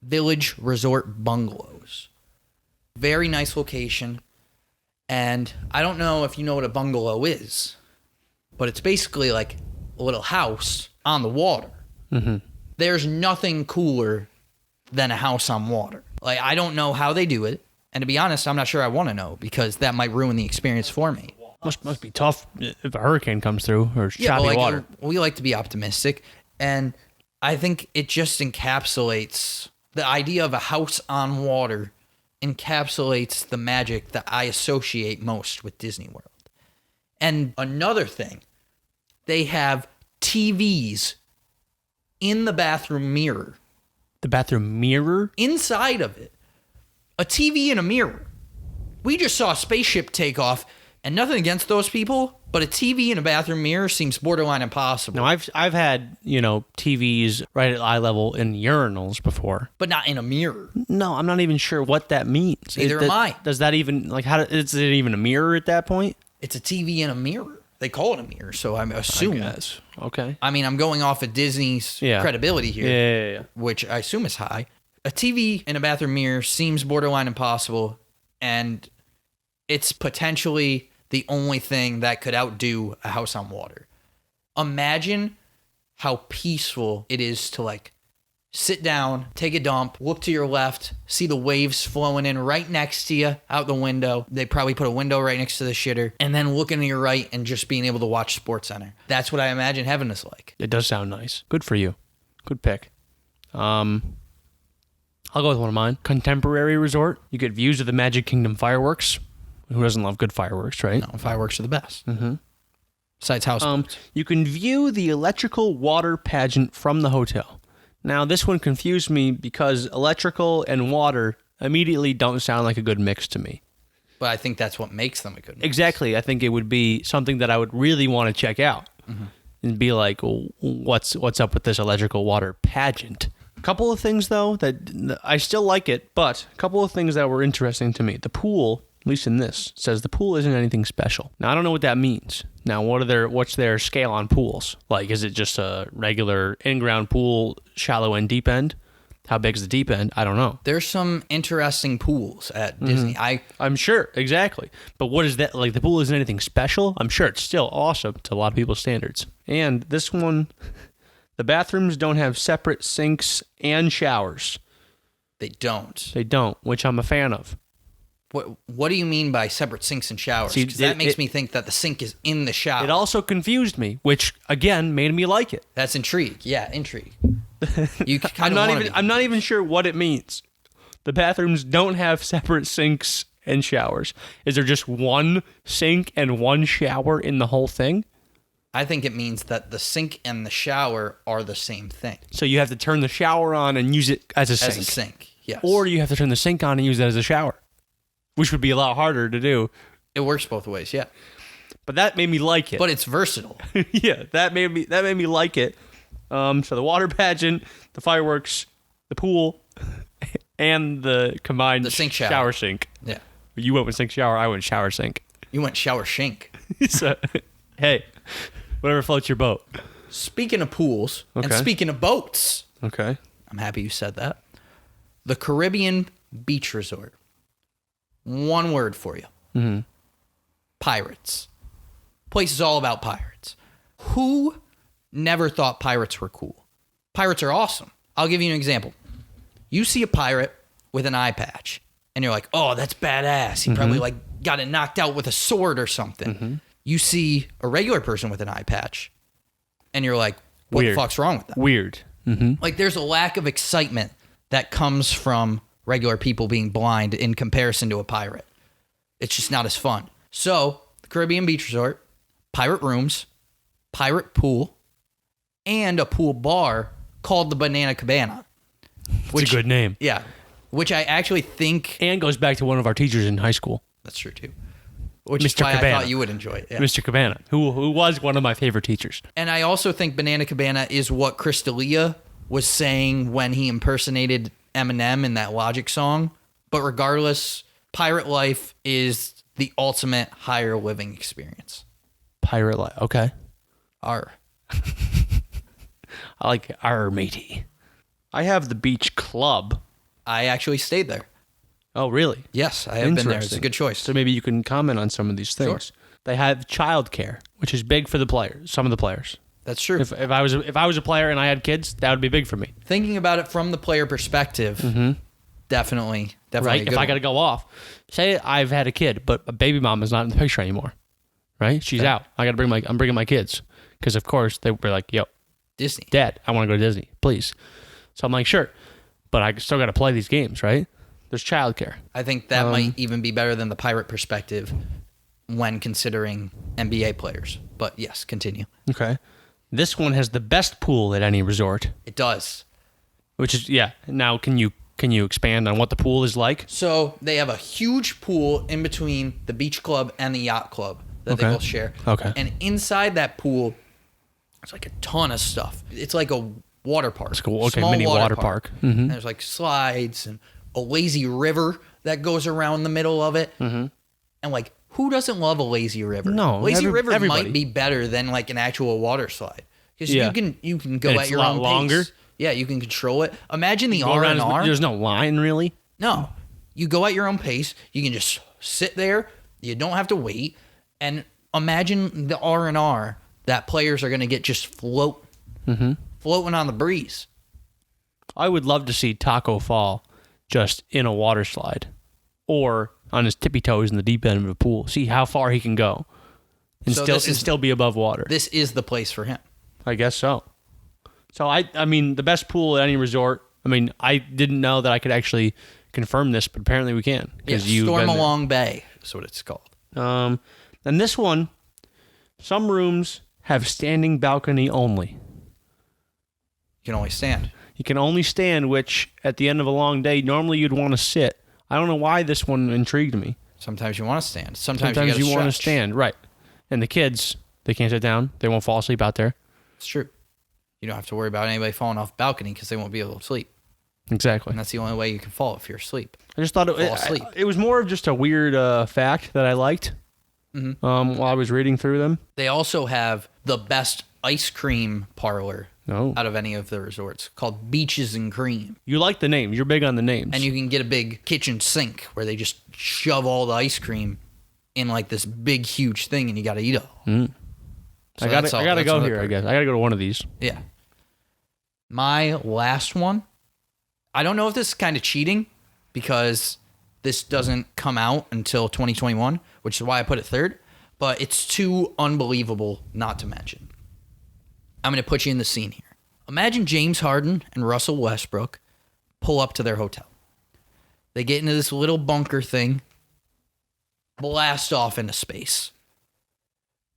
Village Resort Bungalows. Very nice location. And I don't know if you know what a bungalow is, but it's basically like a little house on the water. Mm-hmm. There's nothing cooler than a house on water. Like, I don't know how they do it. And to be honest, I'm not sure I want to know because that might ruin the experience for me. Must be tough if a hurricane comes through or choppy water. We like to be optimistic. And I think it just encapsulates the idea of a house on water encapsulates the magic that I associate most with Disney World. And another thing, they have TVs in the bathroom mirror. The bathroom mirror? Inside of it. A TV and a mirror. We just saw a spaceship take off, and nothing against those people, but a TV in a bathroom mirror seems borderline impossible. No, I've had, TVs right at eye level in urinals before. But not in a mirror. No, I'm not even sure what that means. Neither am I. Does that even, is it even a mirror at that point? It's a TV in a mirror. They call it a mirror, so I assume. I guess. Okay. I mean, I'm going off of Disney's credibility here, Yeah. which I assume is high. A TV in a bathroom mirror seems borderline impossible, and it's potentially the only thing that could outdo a house on water. Imagine how peaceful it is to sit down, take a dump, look to your left, see the waves flowing in right next to you out the window. They probably put a window right next to the shitter, and then looking to your right and just being able to watch SportsCenter. That's what I imagine heaven is like. It does sound nice. Good for you. Good pick. I'll go with one of mine. Contemporary Resort. You get views of the Magic Kingdom fireworks. Who doesn't love good fireworks, right? No, fireworks are the best. Mm-hmm. Besides house. You can view the electrical water pageant from the hotel. Now, this one confused me because electrical and water immediately don't sound like a good mix to me. But I think that's what makes them a good mix. Exactly. I think it would be something that I would really want to check out and be like, well, what's up with this electrical water pageant? A couple of things, though, that I still like it, but a couple of things that were interesting to me. The pool, at least in this, says the pool isn't anything special. Now, I don't know what that means. Now, what's their scale on pools? Is it just a regular in-ground pool, shallow and deep end? How big is the deep end? I don't know. There's some interesting pools at Disney. I'm sure, exactly. But what is that? The pool isn't anything special? I'm sure it's still awesome to a lot of people's standards. And this one, the bathrooms don't have separate sinks and showers. They don't. They don't, which I'm a fan of. What do you mean by separate sinks and showers? Because that makes me think that the sink is in the shower. It also confused me, which again made me like it. That's intrigue. Yeah, intrigue. I'm not even sure what it means. The bathrooms don't have separate sinks and showers. Is there just one sink and one shower in the whole thing? I think it means that the sink and the shower are the same thing. So you have to turn the shower on and use it as a sink. As a sink, yes. Or you have to turn the sink on and use it as a shower, which would be a lot harder to do. It works both ways, yeah. But that made me like it. But it's versatile. Yeah, that made me like it. So the water pageant, the fireworks, the pool, and the combined shower sink. Yeah. You went with sink shower, I went shower sink. You went shower shink. So, hey, whatever floats your boat. Speaking of pools, and speaking of boats. Okay. I'm happy you said that. The Caribbean Beach Resort. One word for you. Mm-hmm. Pirates. Place is all about pirates. Who never thought pirates were cool? Pirates are awesome. I'll give you an example. You see a pirate with an eye patch, and you're like, oh, that's badass. He probably got it knocked out with a sword or something. Mm-hmm. You see a regular person with an eye patch, and you're like, what the fuck's wrong with that? Weird. Mm-hmm. There's a lack of excitement that comes from regular people being blind in comparison to a pirate. It's just not as fun. So, the Caribbean Beach Resort, pirate rooms, pirate pool, and a pool bar called the Banana Cabana. Which a good name. Yeah. Which I actually think... And goes back to one of our teachers in high school. That's true, too. Which is why I thought you would enjoy it. Yeah. Mr. Cabana, who was one of my favorite teachers. And I also think Banana Cabana is what Chris D'Elia was saying when he impersonated Eminem in that Logic song. But regardless, pirate life is the ultimate higher living experience. Pirate life, okay. R. I like R, matey. I have the beach club. I actually stayed there. Oh, really? Yes, I have been there. It's a good choice. So maybe you can comment on some of these things. Sure. They have childcare, which is big for the players. Some of the players. That's true. If I was a player and I had kids, that would be big for me. Thinking about it from the player perspective, definitely. Right. If I got to go off, say I've had a kid, but a baby mom is not in the picture anymore. Right? She's out. I'm bringing my kids because of course they were like, "Yo, Disney, Dad, I want to go to Disney, please." So I'm like, "Sure," but I still got to play these games, right? There's childcare. I think that might even be better than the pirate perspective when considering NBA players. But yes, continue. Okay. This one has the best pool at any resort. It does. Which is, yeah. Now, can you expand on what the pool is like? So they have a huge pool in between the beach club and the yacht club that they both share. Okay. And inside that pool, there's like a ton of stuff. It's like a water park. It's cool. Okay, small mini water park. Mm-hmm. And there's like slides and a lazy river that goes around the middle of it. Mm-hmm. And like, who doesn't love a lazy river? No, lazy river everybody. might be better than like an actual water slide because Yeah. you can go And at it's your a lot own longer. pace. Yeah, you can control it. Imagine the Go around R&R. There's no line, really? No, you go at your own pace. You can just sit there. You don't have to wait. And imagine the R&R that players are going to get just floating on the breeze. I would love to see Taco fall just in a water slide or on his tippy toes in the deep end of a pool. See how far he can go and So still be above water. This is the place for him. I guess so. So, I mean, the best pool at any resort, I mean, I didn't know that I could actually confirm this, but apparently we can. Yeah, Stormalong Bay is what it's called. And this one, some rooms have standing balcony only. You can only stand. You can only stand, which at the end of a long day, normally you'd want to sit. I don't know why this one intrigued me. Sometimes you want to stand. Sometimes you want to stretch. stand, right. And the kids, they can't sit down. They won't fall asleep out there. It's true. You don't have to worry about anybody falling off the balcony because they won't be able to sleep. Exactly. And that's the only way you can fall if you're asleep. I just thought Fall asleep. it was more of just a weird fact that I liked while I was reading through them. They also have the best ice cream parlor Oh. out of any of the resorts called Beaches and Cream. You like the names. You're big on the names. And you can get a big kitchen sink where they just shove all the ice cream in like this big, huge thing and you got to eat it all. So I gotta go here, I guess. I gotta go to one of these. Yeah. My last one, I don't know if this is kind of cheating because this doesn't come out until 2021, which is why I put it third, but it's too unbelievable not to mention. I'm going to put you in the scene here. Imagine James Harden and Russell Westbrook pull up to their hotel. They get into this little bunker thing, blast off into space.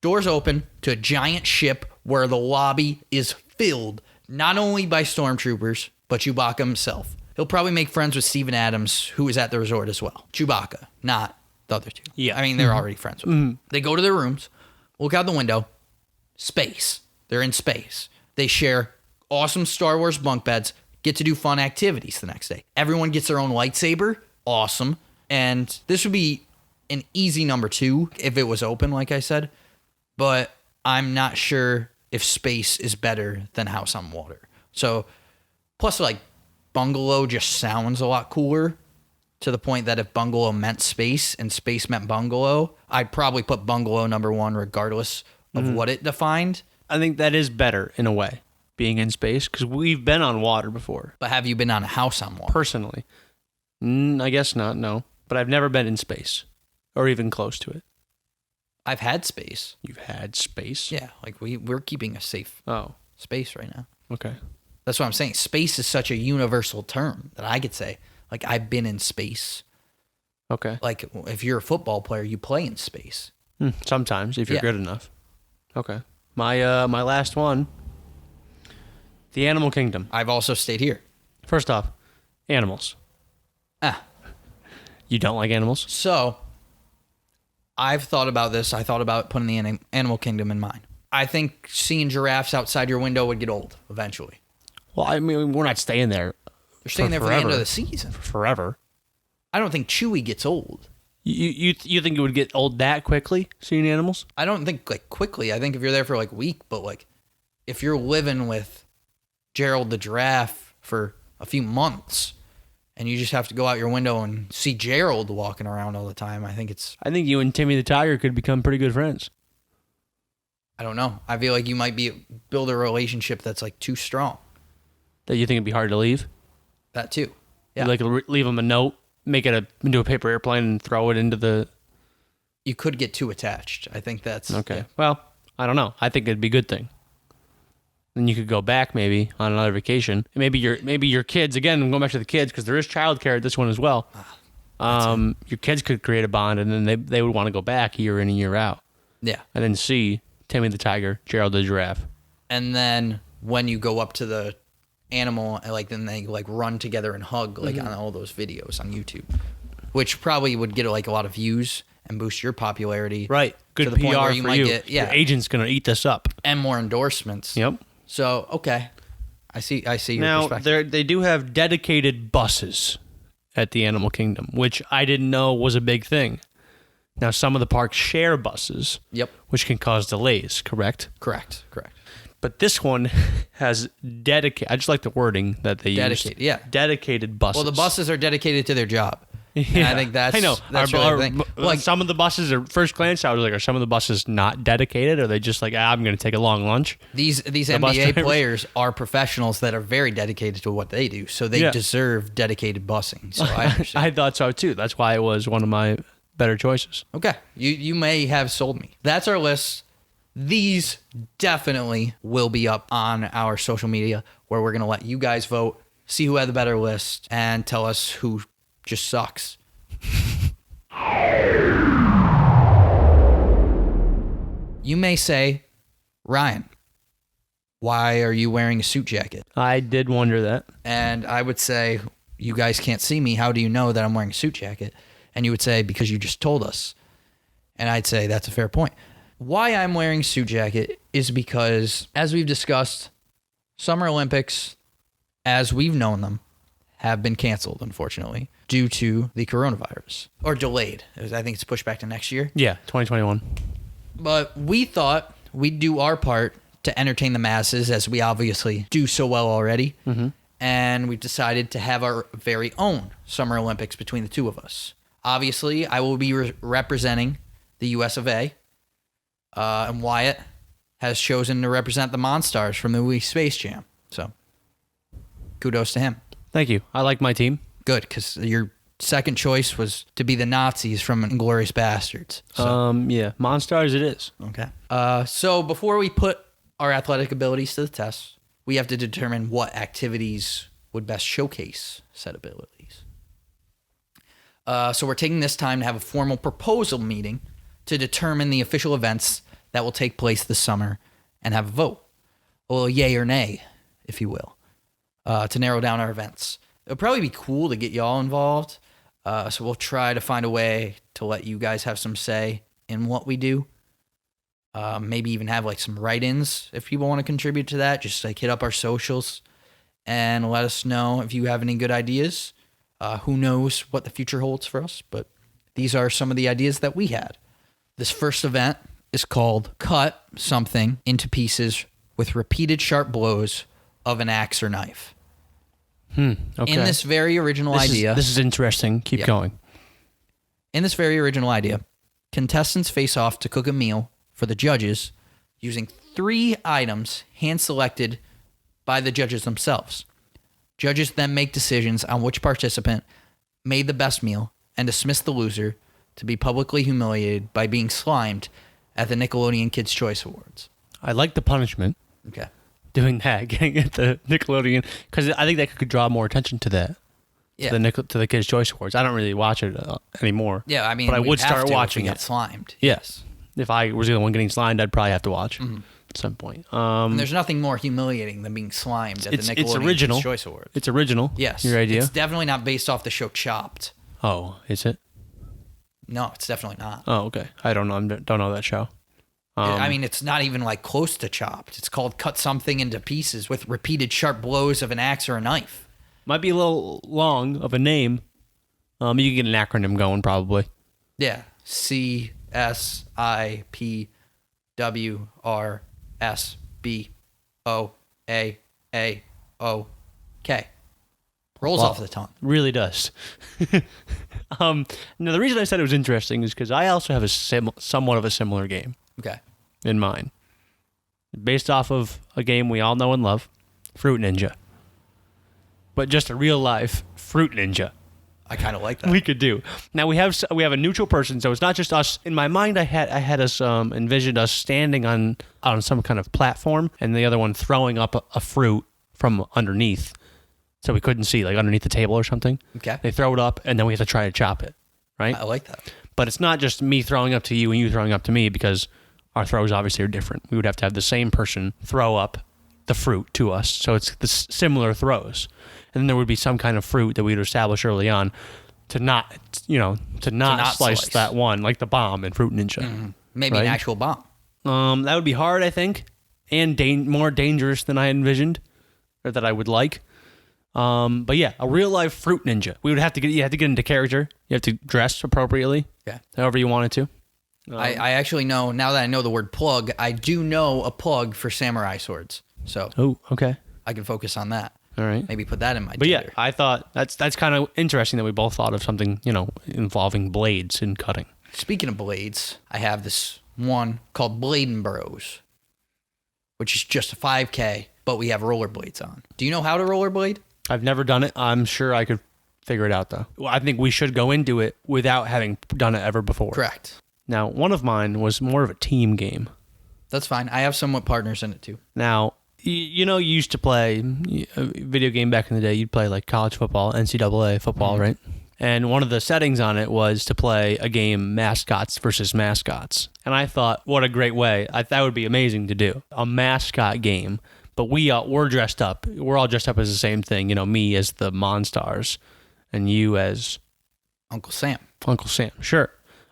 Doors open to a giant ship where the lobby is filled not only by stormtroopers, but Chewbacca himself. He'll probably make friends with Steven Adams, who is at the resort as well. Chewbacca, not the other two. Yeah. I mean, they're already friends with him. They go to their rooms, look out the window, space. They're in space. They share awesome Star Wars bunk beds, get to do fun activities the next day. Everyone gets their own lightsaber. Awesome. And this would be an easy number 2 if it was open, like I said. But I'm not sure if space is better than House on Water. So, plus, like, Bungalow just sounds a lot cooler to the point that if Bungalow meant space and space meant Bungalow, I'd probably put Bungalow number 1 regardless of what it defined. I think that is better in a way, being in space, because we've been on water before. But have you been on a House on Water? Personally. I guess not, no. But I've never been in space, or even close to it. I've had space. You've had space? Yeah, like we're keeping a safe space right now. Okay. That's what I'm saying. Space is such a universal term that I could say, like, I've been in space. Okay. Like, if you're a football player, you play in space. Sometimes, if you're good enough. Okay. My last one, the animal kingdom. I've also stayed here. First off, animals. You don't like animals? So, I've thought about this. I thought about putting the animal kingdom in mine. I think seeing giraffes outside your window would get old eventually. Well, I mean, we're not staying there. They're staying there for the end of the season. Forever. I don't think Chewie gets old. You think it would get old that quickly, seeing animals? I don't think, like, quickly. I think if you're there for, like, a week, but, like, if you're living with Gerald the giraffe for a few months and you just have to go out your window and see Gerald walking around all the time, I think you and Timmy the tiger could become pretty good friends. I don't know. I feel like you might build a relationship that's, like, too strong. That you think it'd be hard to leave? That, too. Yeah. You like leave them a note, make it into a paper airplane, and throw it into the... You could get too attached. I think that's... Okay. Yeah. Well, I don't know. I think it'd be a good thing. Then you could go back maybe on another vacation. And maybe your kids, again, I'm going back to the kids because there is childcare at this one as well. Your kids could create a bond, and then they would want to go back year in and year out. Yeah. And then see Timmy the tiger, Gerald the giraffe. And then when you go up to the animal, like then they like run together and hug, like on all those videos on YouTube, which probably would get like a lot of views and boost your popularity. Right. Good to the point PR where you for might you. get, Your agent's going to eat this up. and more endorsements. Yep. So, okay. I see your Now, perspective. they do have dedicated buses at the Animal Kingdom, which I didn't know was a big thing. Now, some of the parks share buses, Yep. which can cause delays, correct? Correct. But this one has dedicated, I just like the wording that they Dedicated, used. yeah. Dedicated buses. Well, the buses are dedicated to their job. And Yeah, I think that's I know. That's really the thing. Like some of the buses are first glance. I was like, are some of the buses not dedicated? Or are they just like, I'm going to take a long lunch? These bus NBA drivers. players are professionals that are very dedicated to what they do, so they deserve dedicated busing. So I understand. I thought so too. That's why it was one of my better choices. Okay, you may have sold me. That's our list. These definitely will be up on our social media, where we're gonna let you guys vote, see who had the better list, and tell us who just sucks. You may say, Ryan, why are you wearing a suit jacket? I did wonder that. And I would say, you guys can't see me. How do you know that I'm wearing a suit jacket? And you would say, because you just told us. And I'd say, that's a fair point. Why I'm wearing a suit jacket is because, as we've discussed, Summer Olympics, as we've known them, have been canceled, unfortunately, due to the coronavirus. Or delayed. I think it's pushed back to next year. Yeah, 2021. But we thought we'd do our part to entertain the masses, as we obviously do so well already. Mm-hmm. And we've decided to have our very own Summer Olympics between the two of us. Obviously, I will be representing the US of A. And Wyatt has chosen to represent the Monstars from the movie Space Jam. So, kudos to him. Thank you. I like my team. Good, because your second choice was to be the Nazis from Inglourious Bastards. So. Yeah, Monstars it is. Okay. So before we put our athletic abilities to the test, we have to determine what activities would best showcase said abilities. So we're taking this time to have a formal proposal meeting to determine the official events that will take place this summer and have a vote. A little yay or nay, if you will, to narrow down our events. It'll probably be cool to get y'all involved. So we'll try to find a way to let you guys have some say in what we do. Maybe even have like some write-ins if people want to contribute to that. Just like hit up our socials and let us know if you have any good ideas. Who knows what the future holds for us, but these are some of the ideas that we had. This first event is called Cut Something into Pieces with Repeated Sharp Blows of an Axe or Knife. Okay. In this very original idea... This is interesting. Keep going. In this very original idea, contestants face off to cook a meal for the judges using 3 items hand-selected by the judges themselves. Judges then make decisions on which participant made the best meal and dismiss the loser to be publicly humiliated by being slimed at the Nickelodeon Kids' Choice Awards. I like the punishment. Okay. Doing that, getting at the Nickelodeon, because I think that could draw more attention to that. Yeah. To the Kids' Choice Awards. I don't really watch it anymore. Yeah, I mean, but I we'd would have start to watching if we it. got slimed. Yes. If I was the one getting slimed, I'd probably have to watch at some point. And there's nothing more humiliating than being slimed at the Nickelodeon it's original. Kids' Choice Awards. It's original. Yes. Your idea? It's definitely not based off the show Chopped. Oh, is it? No, it's definitely not. Oh, okay. I don't know that show. I mean, it's not even like close to Chopped. It's called Cut Something into Pieces with Repeated Sharp Blows of an Axe or a Knife. Might be a little long of a name. You can get an acronym going probably. Yeah. CSIPWRSBOAAOK. Rolls off the tongue. Really does. Now, the reason I said it was interesting is because I also have somewhat of a similar game Okay. in mind. Based off of a game we all know and love, Fruit Ninja. But just a real life Fruit Ninja. I kind of like that. We could do. Now we have a neutral person, so it's not just us. In my mind, I had us envisioned us standing on some kind of platform, and the other one throwing up a fruit from underneath, so we couldn't see, like underneath the table or something. Okay. They throw it up, and then we have to try to chop it. Right. I like that. But it's not just me throwing up to you and you throwing up to me, because our throws obviously are different. We would have to have the same person throw up the fruit to us, so it's the similar throws. And then there would be some kind of fruit that we'd establish early on to not slice that one, like the bomb in Fruit Ninja. Mm-hmm. Maybe an actual bomb. That would be hard, I think, and more dangerous than I envisioned, or that I would like. But yeah, a real life Fruit Ninja. You have to get into character. You have to dress appropriately. Yeah. However you wanted to. I actually know, now that I know the word plug, I do know a plug for samurai swords. So. Oh, okay. I can focus on that. All right. Maybe put that in my But Tinder. yeah, I thought that's kind of interesting that we both thought of something, involving blades and cutting. Speaking of blades, I have this one called Bros, which is just a 5K, but we have rollerblades on. Do you know how to rollerblade? I've never done it. I'm sure I could figure it out, though. Well, I think we should go into it without having done it ever before. Correct. Now, one of mine was more of a team game. That's fine. I have somewhat partners in it, too. Now, you used to play a video game back in the day. You'd play like college football, NCAA football, right? And one of the settings on it was to play a game, mascots versus mascots. And I thought, what a great way. That would be amazing to do. A mascot game. But we're dressed up. We're all dressed up as the same thing. Me as the Monstars and you as Uncle Sam. Uncle Sam. Sure.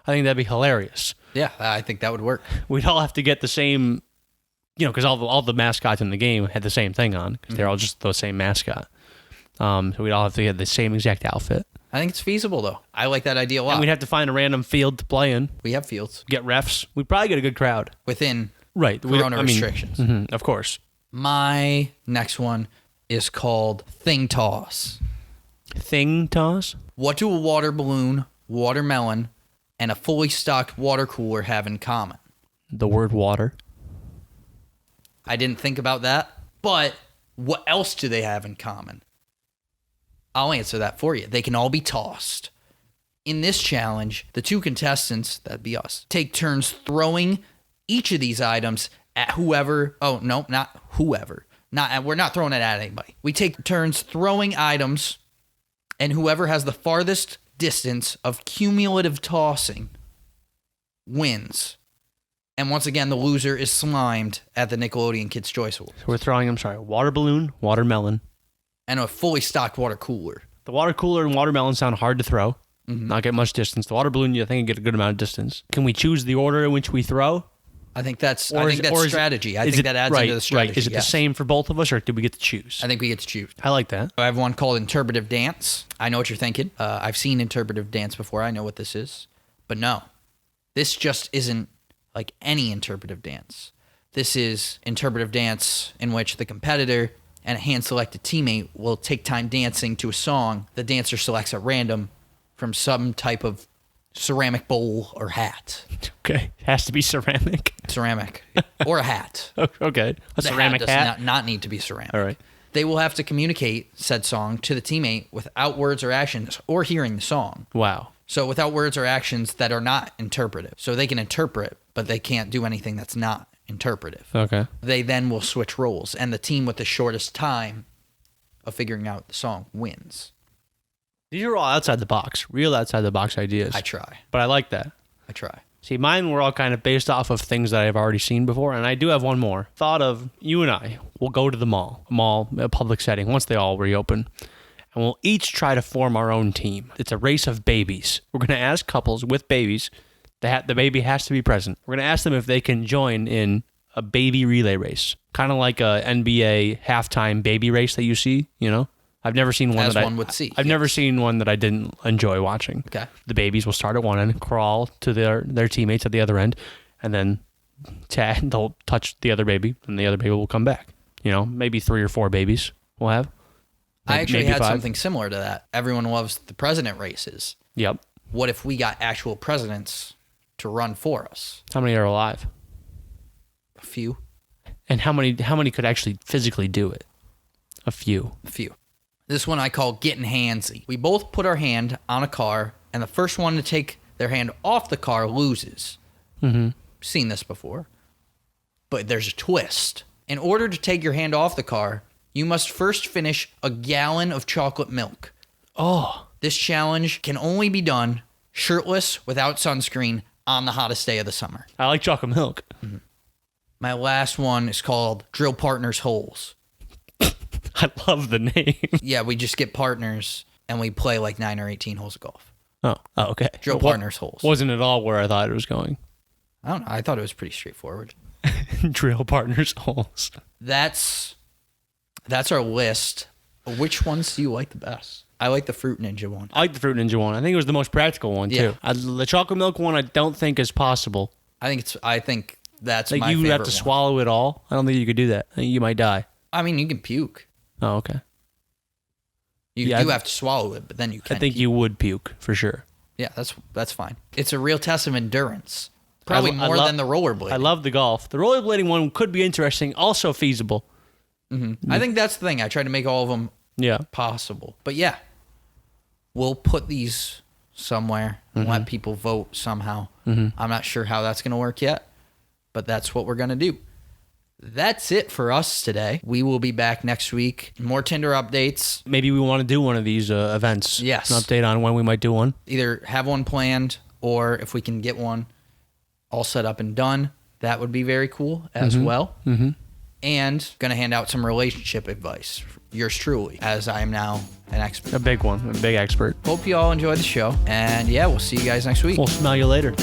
I think that'd be hilarious. Yeah, I think that would work. We'd all have to get the same, because all the mascots in the game had the same thing on, because they're all just the same mascot. So we'd all have to get the same exact outfit. I think it's feasible, though. I like that idea a lot. And we'd have to find a random field to play in. We have fields. Get refs. We'd probably get a good crowd. Within right. Corona restrictions. Of course. My next one is called Thing Toss. Thing Toss? What do a water balloon, watermelon, and a fully stocked water cooler have in common? The word water. I didn't think about that, but what else do they have in common? I'll answer that for you. They can all be tossed. In this challenge, the two contestants, that'd be us, take turns throwing each of these items at whoever. Oh, no, not whoever. We're not throwing it at anybody. We take turns throwing items, and whoever has the farthest distance of cumulative tossing wins. And once again, the loser is slimed at the Nickelodeon Kids' Choice Awards. So we're throwing, water balloon, watermelon. And a fully stocked water cooler. The water cooler and watermelon sound hard to throw. Not get much distance. The water balloon, you think you get a good amount of distance. Can we choose the order in which we throw? I think that's strategy. I think that adds into the strategy. Right. Is it the same for both of us, or do we get to choose? I think we get to choose. I like that. I have one called interpretive dance. I know what you're thinking. I've seen interpretive dance before. I know what this is. But no, this just isn't like any interpretive dance. This is interpretive dance in which the competitor and a hand-selected teammate will take time dancing to a song the dancer selects at random from some type of ceramic bowl or hat. Okay. It has to be ceramic. Ceramic. Or a hat. Okay. A ceramic hat does hat? not need to be ceramic. All right. They will have to communicate said song to the teammate without words or actions or hearing the song. Wow. So without words or actions that are not interpretive. So they can interpret, but they can't do anything that's not interpretive. Okay. They then will switch roles, and the team with the shortest time of figuring out the song wins. These are all outside the box, real outside the box ideas. I try. But I like that. I try. See, mine were all kind of based off of things that I've already seen before, and I do have one more. Thought of you and I will go to the mall, a public setting, once they all reopen, and we'll each try to form our own team. It's a race of babies. We're going to ask couples with babies, the baby has to be present. We're going to ask them if they can join in a baby relay race, kind of like a NBA halftime baby race that you see, I've never seen one I've never seen one that I didn't enjoy watching. Okay. The babies will start at one end, crawl to their teammates at the other end, and then they'll touch the other baby, and the other baby will come back. Maybe 3 or 4 babies we'll have. I actually maybe had 5. something similar to that. Everyone loves the president races. Yep. What if we got actual presidents to run for us? How many are alive? A few. And how many could actually physically do it? A few. A few. This one I call getting handsy. We both put our hand on a car, and the first one to take their hand off the car loses. Seen this before. But there's a twist. In order to take your hand off the car, you must first finish a gallon of chocolate milk. Oh. This challenge can only be done shirtless, without sunscreen, on the hottest day of the summer. I like chocolate milk. My last one is called Drill Partners Holes. I love the name. Yeah, we just get partners and we play like 9 or 18 holes of golf. Oh, okay. Drill Partners Holes. Wasn't at all where I thought it was going. I don't know. I thought it was pretty straightforward. Drill Partners Holes. That's our list. Which ones do you like the best? I like the Fruit Ninja one. I like the Fruit Ninja one. I think it was the most practical one, too. The chocolate milk one I don't think is possible. I think that's like my you favorite have to one. swallow it all. I don't think you could do that. I think you might die. I mean, you can puke. Oh, okay. You do have to swallow it, but then you can. I think you would puke for sure. Yeah, that's fine. It's a real test of endurance. Probably more than the rollerblading. I love the golf. The rollerblading one could be interesting, also feasible. I think that's the thing. I try to make all of them possible. But yeah, we'll put these somewhere and let people vote somehow. I'm not sure how that's going to work yet, but that's what we're going to do. That's it for us today. We will be back next week. More Tinder updates. Maybe we want to do one of these events. Yes. An update on when we might do one. Either have one planned or if we can get one all set up and done, that would be very cool as well. And going to hand out some relationship advice. Yours truly, as I am now an expert. A big one. A big expert. Hope you all enjoyed the show. And yeah, we'll see you guys next week. We'll smell you later.